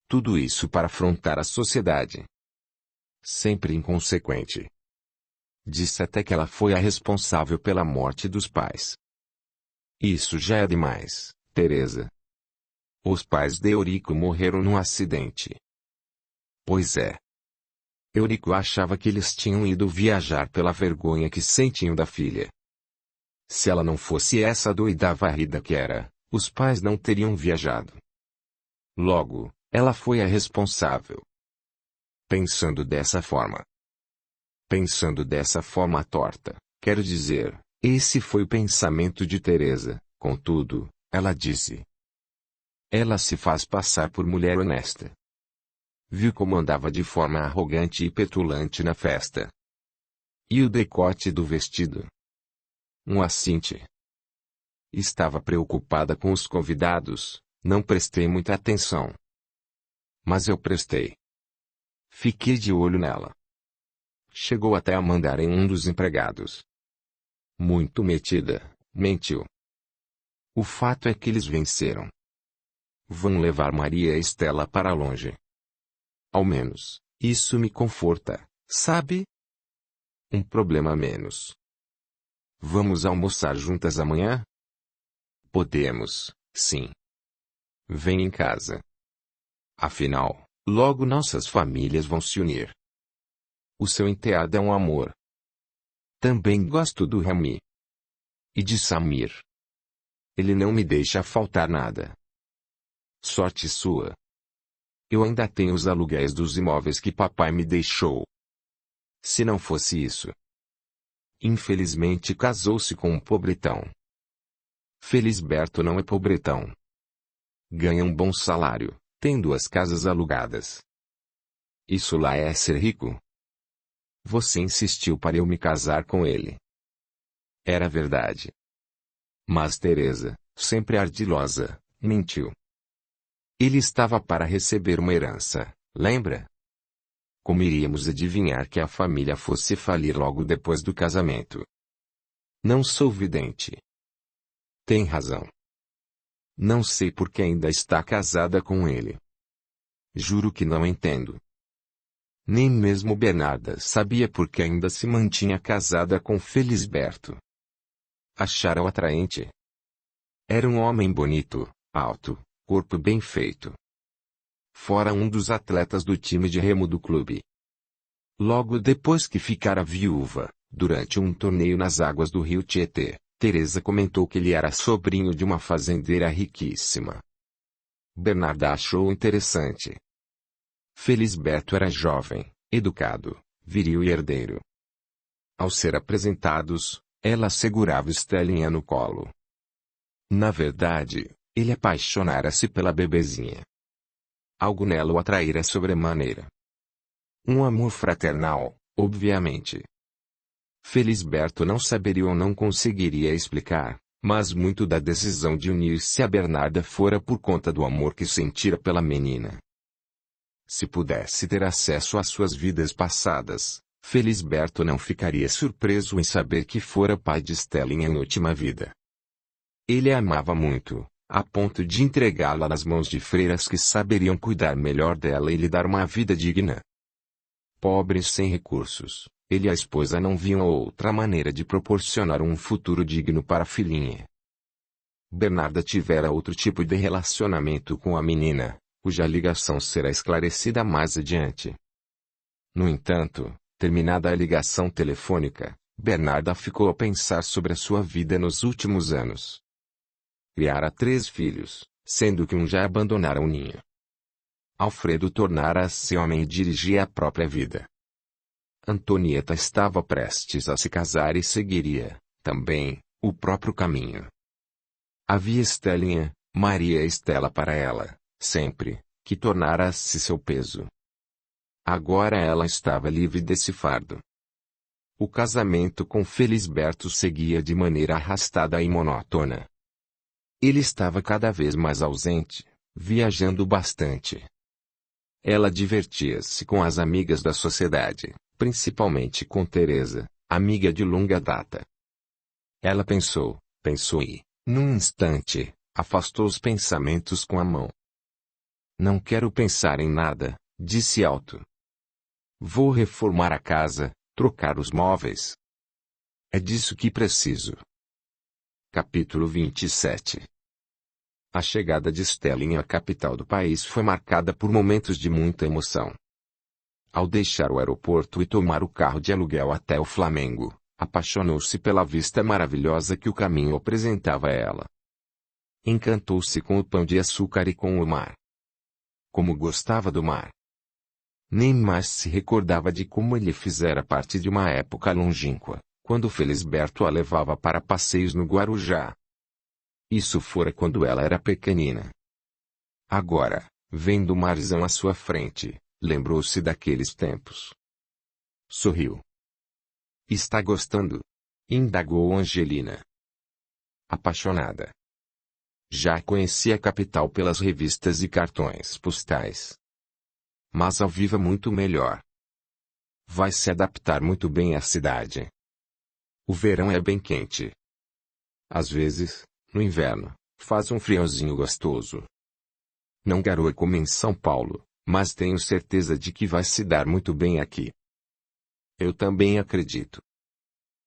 S1: Tudo isso para afrontar a sociedade. Sempre inconsequente. Disse até que ela foi a responsável pela morte dos pais. Isso já é demais, Teresa. Os pais de Eurico morreram num acidente. Pois é. Eurico achava que eles tinham ido viajar pela vergonha que sentiam da filha. Se ela não fosse essa doida varrida que era, os pais não teriam viajado. Logo, ela foi a responsável. Pensando dessa forma. Pensando dessa forma torta, quero dizer, esse foi o pensamento de Teresa, contudo, ela disse. Ela se faz passar por mulher honesta. Viu como andava de forma arrogante e petulante na festa. E o decote do vestido? Um assinte. Estava preocupada com os convidados, não prestei muita atenção. Mas eu prestei. Fiquei de olho nela. Chegou até a mandar em um dos empregados. Muito metida, mentiu. O fato é que eles venceram. Vão levar Maria Estela para longe. Ao menos, isso me conforta, sabe? Um problema a menos. Vamos almoçar juntas amanhã? Podemos, sim. Vem em casa. Afinal, logo nossas famílias vão se unir. O seu enteado é um amor. Também gosto do Rami. E de Samir. Ele não me deixa faltar nada. Sorte sua. Eu ainda tenho os aluguéis dos imóveis que papai me deixou. Se não fosse isso. Infelizmente casou-se com um pobretão. Felisberto não é pobretão. Ganha um bom salário, tem 2 casas alugadas. Isso lá é ser rico. Você insistiu para eu me casar com ele. Era verdade. Mas Teresa, sempre ardilosa, mentiu. Ele estava para receber uma herança, lembra? Como iríamos adivinhar que a família fosse falir logo depois do casamento? Não sou vidente. Tem razão. Não sei por que ainda está casada com ele. Juro que não entendo. Nem mesmo Bernarda sabia por que ainda se mantinha casada com Felisberto. Acharam atraente. Era um homem bonito, alto, corpo bem feito. Fora um dos atletas do time de remo do clube. Logo depois que ficara viúva, durante um torneio nas águas do rio Tietê, Teresa comentou que ele era sobrinho de uma fazendeira riquíssima. Bernarda achou interessante. Felisberto era jovem, educado, viril e herdeiro. Ao ser apresentados, ela segurava Estelinha no colo. Na verdade, ele apaixonara-se pela bebezinha. Algo nela o atraíra sobremaneira. Um amor fraternal, obviamente. Felisberto não saberia ou não conseguiria explicar, mas muito da decisão de unir-se a Bernarda fora por conta do amor que sentira pela menina. Se pudesse ter acesso às suas vidas passadas, Felisberto não ficaria surpreso em saber que fora pai de Estelinha em última vida. Ele a amava muito, a ponto de entregá-la nas mãos de freiras que saberiam cuidar melhor dela e lhe dar uma vida digna. Pobres sem recursos, ele e a esposa não viam outra maneira de proporcionar um futuro digno para a filhinha. Bernarda tivera outro tipo de relacionamento com a menina, cuja ligação será esclarecida mais adiante. No entanto, terminada a ligação telefônica, Bernarda ficou a pensar sobre a sua vida nos últimos anos. Criara 3 filhos, sendo que um já abandonara o ninho. Alfredo tornara-se homem e dirigia a própria vida. Antonieta estava prestes a se casar e seguiria, também, o próprio caminho. Havia Estelinha, Maria Estela para ela, sempre, que tornara-se seu peso. Agora ela estava livre desse fardo. O casamento com Felisberto seguia de maneira arrastada e monótona. Ele estava cada vez mais ausente, viajando bastante. Ela divertia-se com as amigas da sociedade, principalmente com Teresa, amiga de longa data. Ela pensou e, num instante, afastou os pensamentos com a mão. Não quero pensar em nada, disse alto. Vou reformar a casa, trocar os móveis. É disso que preciso. Capítulo 27. A chegada de Estelinha à capital do país foi marcada por momentos de muita emoção. Ao deixar o aeroporto e tomar o carro de aluguel até o Flamengo, apaixonou-se pela vista maravilhosa que o caminho apresentava a ela. Encantou-se com o pão de açúcar e com o mar. Como gostava do mar! Nem mais se recordava de como ele fizera parte de uma época longínqua, quando Felisberto a levava para passeios no Guarujá. Isso fora quando ela era pequenina. Agora, vendo o marzão à sua frente, lembrou-se daqueles tempos. Sorriu. Está gostando? Indagou Angelina. Apaixonada. Já conhecia a capital pelas revistas e cartões postais. Mas ao vivo é muito melhor. Vai se adaptar muito bem à cidade. O verão é bem quente. Às vezes, no inverno, faz um friozinho gostoso. Não garoe como em São Paulo, mas tenho certeza de que vai se dar muito bem aqui. Eu também acredito.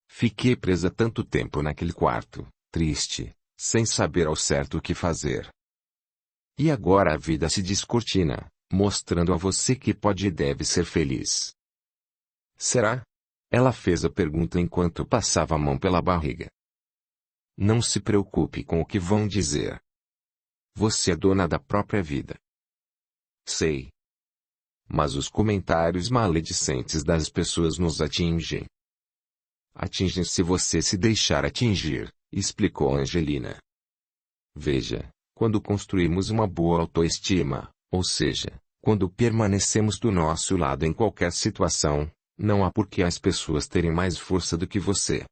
S1: Fiquei presa tanto tempo naquele quarto, triste, sem saber ao certo o que fazer. E agora a vida se descortina, mostrando a você que pode e deve ser feliz. Será? Ela fez a pergunta enquanto passava a mão pela barriga. Não se preocupe com o que vão dizer. Você é dona da própria vida. Sei. Mas os comentários maledicentes das pessoas nos atingem. Atingem se você se deixar atingir, explicou Angelina. Veja, quando construímos uma boa autoestima, ou seja, quando permanecemos do nosso lado em qualquer situação, não há por que as pessoas terem mais força do que você.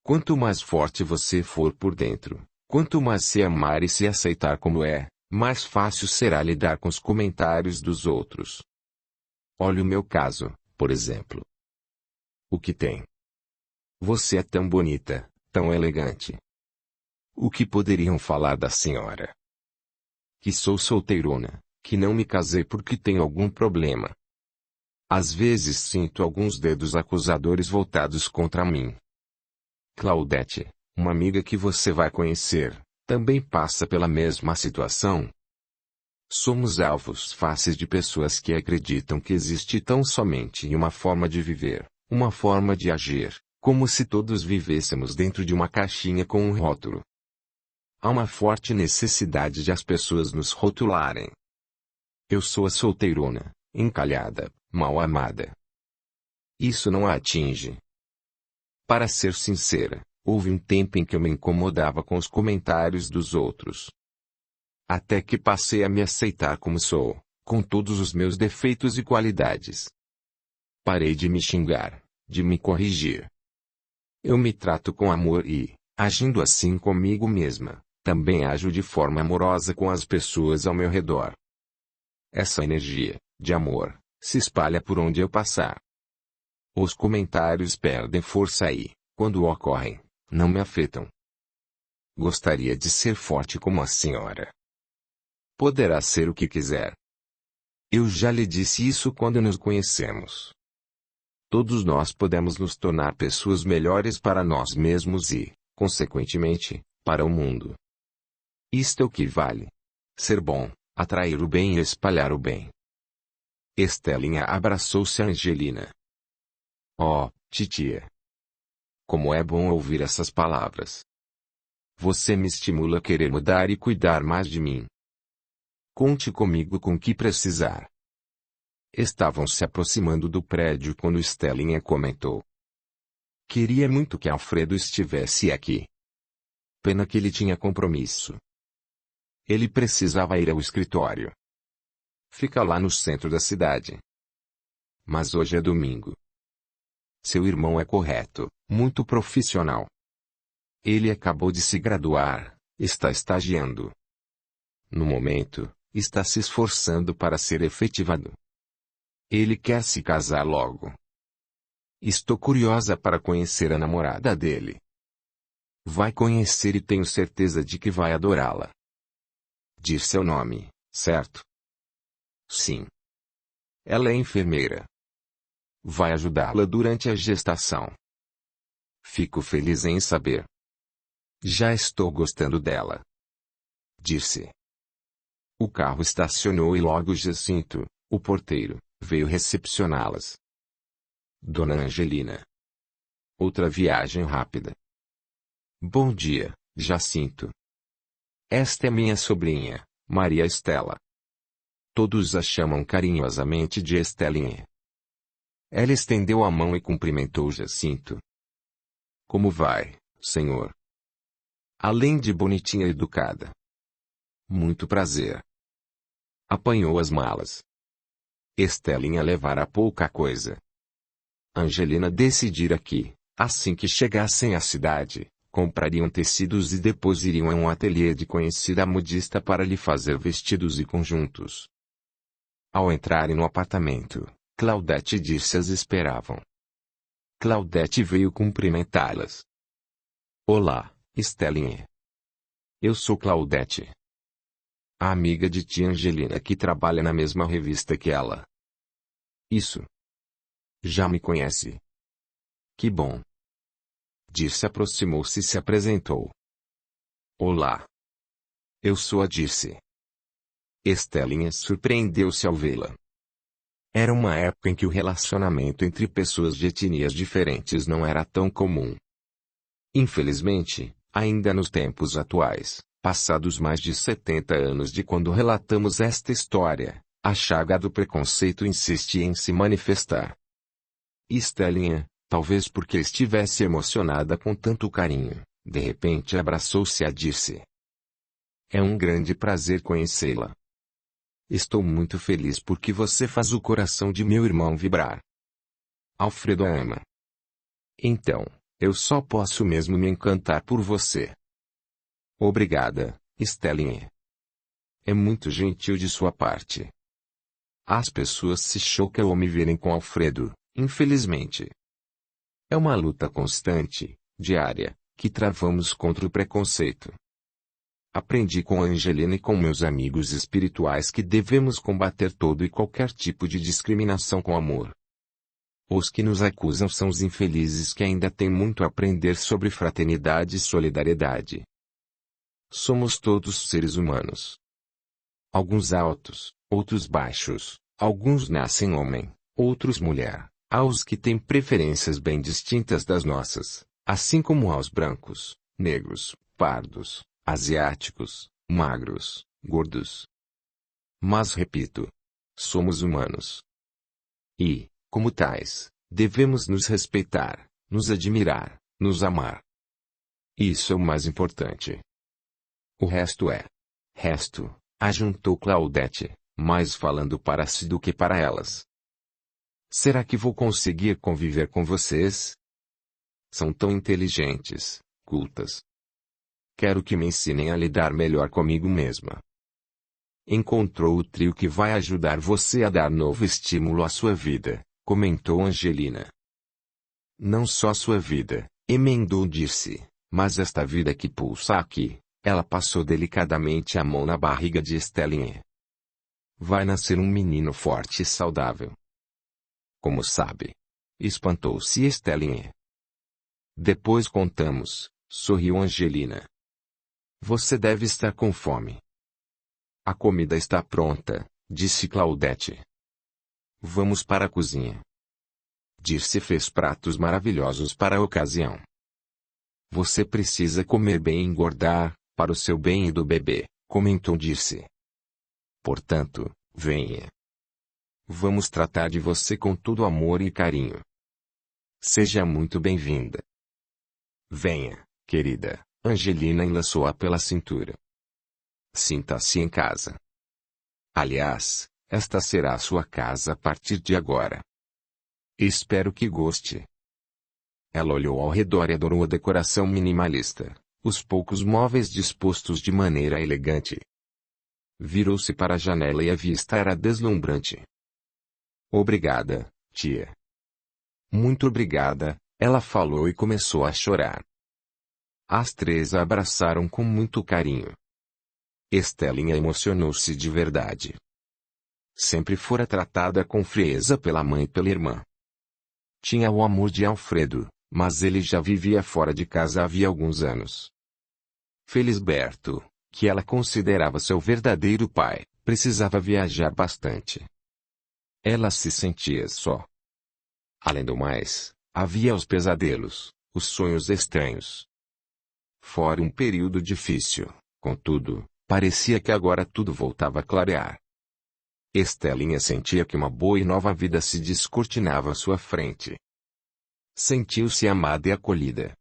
S1: Quanto mais forte você for por dentro, quanto mais se amar e se aceitar como é, mais fácil será lidar com os comentários dos outros. Olhe o meu caso, por exemplo. O que tem? Você é tão bonita, tão elegante. O que poderiam falar da senhora? Que sou solteirona, que não me casei porque tenho algum problema. Às vezes sinto alguns dedos acusadores voltados contra mim. Claudete, uma amiga que você vai conhecer, também passa pela mesma situação. Somos alvos fáceis de pessoas que acreditam que existe tão somente uma forma de viver, uma forma de agir, como se todos vivêssemos dentro de uma caixinha com um rótulo. Há uma forte necessidade de as pessoas nos rotularem. Eu sou a solteirona, encalhada, mal amada. Isso não a atinge. Para ser sincera, houve um tempo em que eu me incomodava com os comentários dos outros. Até que passei a me aceitar como sou, com todos os meus defeitos e qualidades. Parei de me xingar, de me corrigir. Eu me trato com amor e, agindo assim comigo mesma, também ajo de forma amorosa com as pessoas ao meu redor. Essa energia, de amor, se espalha por onde eu passar. Os comentários perdem força e, quando ocorrem, não me afetam. Gostaria de ser forte como a senhora. Poderá ser o que quiser. Eu já lhe disse isso quando nos conhecemos. Todos nós podemos nos tornar pessoas melhores para nós mesmos e, consequentemente, para o mundo. Isto é o que vale. Ser bom, atrair o bem e espalhar o bem. Estelinha abraçou-se a Angelina. Oh, titia! Como é bom ouvir essas palavras. Você me estimula a querer mudar e cuidar mais de mim. Conte comigo com o que precisar. Estavam se aproximando do prédio quando Estelinha comentou. Queria muito que Alfredo estivesse aqui. Pena que ele tinha compromisso. Ele precisava ir ao escritório. Fica lá no centro da cidade. Mas hoje é domingo. Seu irmão é correto, muito profissional. Ele acabou de se graduar, está estagiando. No momento, está se esforçando para ser efetivado. Ele quer se casar logo. Estou curiosa para conhecer a namorada dele. Vai conhecer e tenho certeza de que vai adorá-la. Diz seu nome, certo? Sim. Ela é enfermeira. Vai ajudá-la durante a gestação. Fico feliz em saber. Já estou gostando dela. Disse. O carro estacionou e logo Jacinto, o porteiro, veio recepcioná-las. Dona Angelina. Outra viagem rápida. Bom dia, Jacinto. Esta é minha sobrinha, Maria Estela. Todos a chamam carinhosamente de Estelinha. Ela estendeu a mão e cumprimentou Jacinto. Como vai, senhor? Além de bonitinha e educada. Muito prazer. Apanhou as malas. Estelinha levará pouca coisa. Angelina decidira que, assim que chegassem à cidade, comprariam tecidos e depois iriam a um ateliê de conhecida modista para lhe fazer vestidos e conjuntos. Ao entrarem no apartamento, Claudete disse as esperavam. Claudete veio cumprimentá-las. Olá, Estelinha. Eu sou Claudete. a amiga de tia Angelina que trabalha na mesma revista que ela. Isso. Já me conhece. Que bom. Dirce aproximou-se e se apresentou. Olá. Eu sou a Dirce. Estelinha surpreendeu-se ao vê-la. Era uma época em que o relacionamento entre pessoas de etnias diferentes não era tão comum. Infelizmente, ainda nos tempos atuais, passados mais de 70 anos de quando relatamos esta história, a chaga do preconceito insiste em se manifestar. Estelinha, talvez porque estivesse emocionada com tanto carinho, de repente abraçou-se a Dirce. É um grande prazer conhecê-la. Estou muito feliz porque você faz o coração de meu irmão vibrar. Alfredo a ama. Então, eu só posso mesmo me encantar por você. Obrigada, Estelinha. É muito gentil de sua parte. As pessoas se chocam ao me verem com Alfredo, infelizmente. É uma luta constante, diária, que travamos contra o preconceito. Aprendi com a Angelina e com meus amigos espirituais que devemos combater todo e qualquer tipo de discriminação com amor. Os que nos acusam são os infelizes que ainda têm muito a aprender sobre fraternidade e solidariedade. Somos todos seres humanos. Alguns altos, outros baixos, alguns nascem homem, outros mulher, há os que têm preferências bem distintas das nossas, assim como há os brancos, negros, pardos, asiáticos, magros, gordos. Mas repito, somos humanos. E, como tais, devemos nos respeitar, nos admirar, nos amar. Isso é o mais importante. O resto é resto, ajuntou Claudete, mais falando para si do que para elas. Será que vou conseguir conviver com vocês? São tão inteligentes, cultas. Quero que me ensinem a lidar melhor comigo mesma. Encontrou o trio que vai ajudar você a dar novo estímulo à sua vida, comentou Angelina. Não só sua vida, emendou Dirce, mas esta vida que pulsa aqui. Ela passou delicadamente a mão na barriga de Estelinha. Vai nascer um menino forte e saudável. Como sabe? Espantou-se Estelinha. Depois contamos, sorriu Angelina. Você deve estar com fome. A comida está pronta, disse Claudete. Vamos para a cozinha. Dirce fez pratos maravilhosos para a ocasião. Você precisa comer bem e engordar, para o seu bem e do bebê, comentou Dirce. Portanto, venha. Vamos tratar de você com todo amor e carinho. Seja muito bem-vinda. Venha, querida, Angelina enlaçou-a pela cintura. Sinta-se em casa. Aliás, esta será a sua casa a partir de agora. Espero que goste. Ela olhou ao redor e adorou a decoração minimalista. Os poucos móveis dispostos de maneira elegante. Virou-se para a janela e a vista era deslumbrante. Obrigada, tia. Muito obrigada, ela falou e começou a chorar. As três a abraçaram com muito carinho. Estelinha emocionou-se de verdade. Sempre fora tratada com frieza pela mãe e pela irmã. Tinha o amor de Alfredo, mas ele já vivia fora de casa havia alguns anos. Felisberto, que ela considerava seu verdadeiro pai, precisava viajar bastante. Ela se sentia só. Além do mais, havia os pesadelos, os sonhos estranhos. Fora um período difícil, contudo, parecia que agora tudo voltava a clarear. Estelinha sentia que uma boa e nova vida se descortinava à sua frente. Sentiu-se amada e acolhida.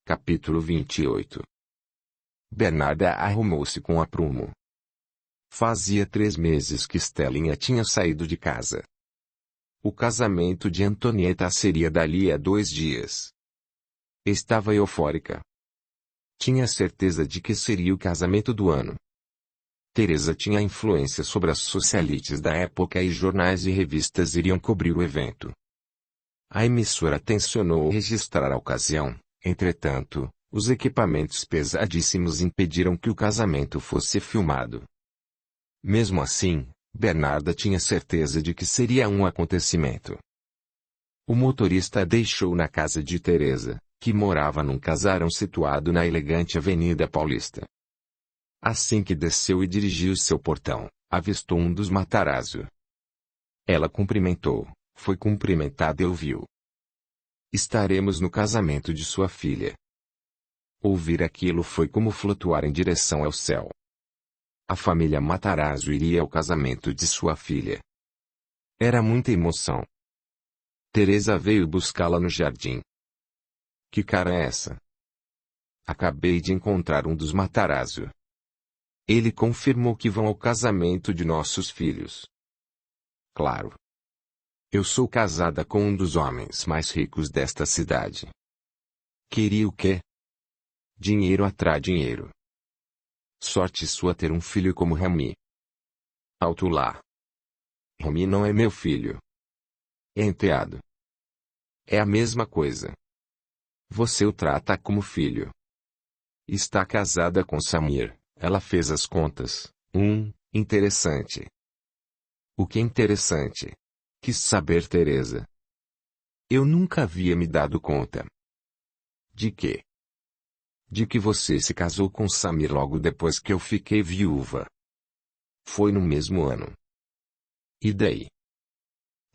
S1: Capítulo 28. Bernarda arrumou-se com aprumo. Fazia 3 meses que Estelinha tinha saído de casa. O casamento de Antonieta seria dali a 2 dias. Estava eufórica. Tinha certeza de que seria o casamento do ano. Teresa tinha influência sobre as socialites da época e jornais e revistas iriam cobrir o evento. A emissora tensionou registrar a ocasião, entretanto, os equipamentos pesadíssimos impediram que o casamento fosse filmado. Mesmo assim, Bernarda tinha certeza de que seria um acontecimento. O motorista a deixou na casa de Teresa, que morava num casarão situado na elegante Avenida Paulista. Assim que desceu e dirigiu seu portão, avistou um dos Matarazzo. Ela cumprimentou, foi cumprimentada e ouviu. Estaremos no casamento de sua filha. Ouvir aquilo foi como flutuar em direção ao céu. A família Matarazzo iria ao casamento de sua filha. Era muita emoção. Teresa veio buscá-la no jardim. Que cara é essa? Acabei de encontrar um dos Matarazzo. Ele confirmou que vão ao casamento de nossos filhos. Claro. Eu sou casada com um dos homens mais ricos desta cidade. Queria o quê? Dinheiro atrai dinheiro. Sorte sua ter um filho como Rami. Alto lá. Rami não é meu filho. É enteado. É a mesma coisa. Você o trata como filho. Está casada com Samir, ela fez as contas. Interessante. O que é interessante? Quis saber Teresa. Eu nunca havia me dado conta. De quê? De que você se casou com Samir logo depois que eu fiquei viúva. Foi no mesmo ano. E daí?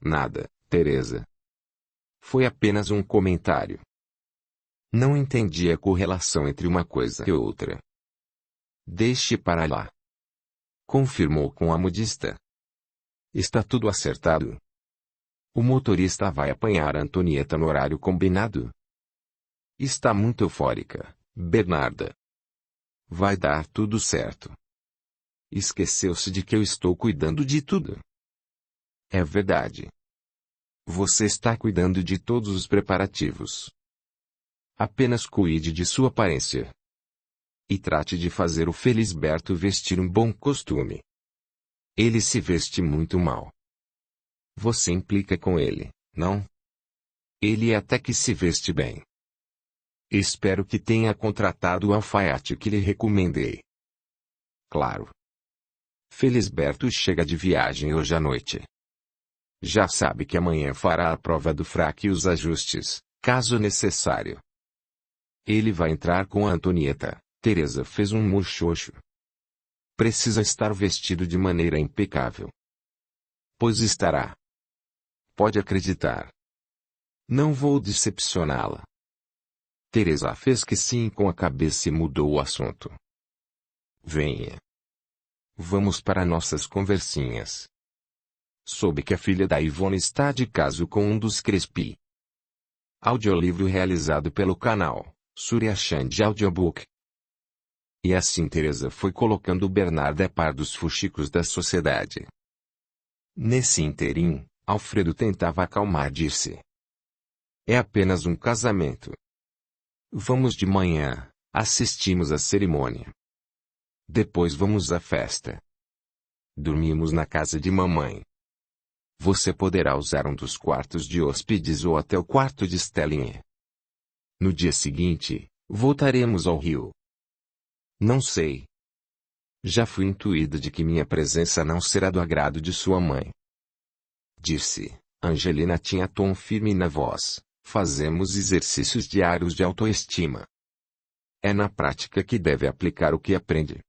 S1: Nada, Teresa. Foi apenas um comentário. Não entendi a correlação entre uma coisa e outra. Deixe para lá. Confirmou com a modista. Está tudo acertado. O motorista vai apanhar Antonieta no horário combinado. Está muito eufórica, Bernarda. Vai dar tudo certo. Esqueceu-se de que eu estou cuidando de tudo. É verdade. Você está cuidando de todos os preparativos. Apenas cuide de sua aparência. E trate de fazer o Felisberto vestir um bom costume. Ele se veste muito mal. Você implica com ele, não? Ele até que se veste bem. Espero que tenha contratado o alfaiate que lhe recomendei. Claro. Felisberto chega de viagem hoje à noite. Já sabe que amanhã fará a prova do fraque e os ajustes, caso necessário. Ele vai entrar com a Antonieta. Teresa fez um muxoxo. Precisa estar vestido de maneira impecável. Pois estará. Pode acreditar. Não vou decepcioná-la. Teresa fez que sim com a cabeça e mudou o assunto. Venha. Vamos para nossas conversinhas. Soube que a filha da Ivone está de caso com um dos Crespi. Audiolivro realizado pelo canal Suryashand Audiobook. E assim Teresa foi colocando Bernarda a par dos fuxicos da sociedade. Nesse interim, Alfredo tentava acalmar Dirce. É apenas um casamento. Vamos de manhã, assistimos à cerimônia. Depois vamos à festa. Dormimos na casa de mamãe. Você poderá usar um dos quartos de hóspedes ou até o quarto de Stellinha. No dia seguinte, voltaremos ao Rio. Não sei. Já fui intuída de que minha presença não será do agrado de sua mãe. Disse, Angelina tinha tom firme na voz. Fazemos exercícios diários de autoestima. É na prática que deve aplicar o que aprende.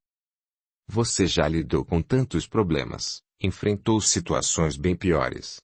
S1: Você já lidou com tantos problemas, enfrentou situações bem piores.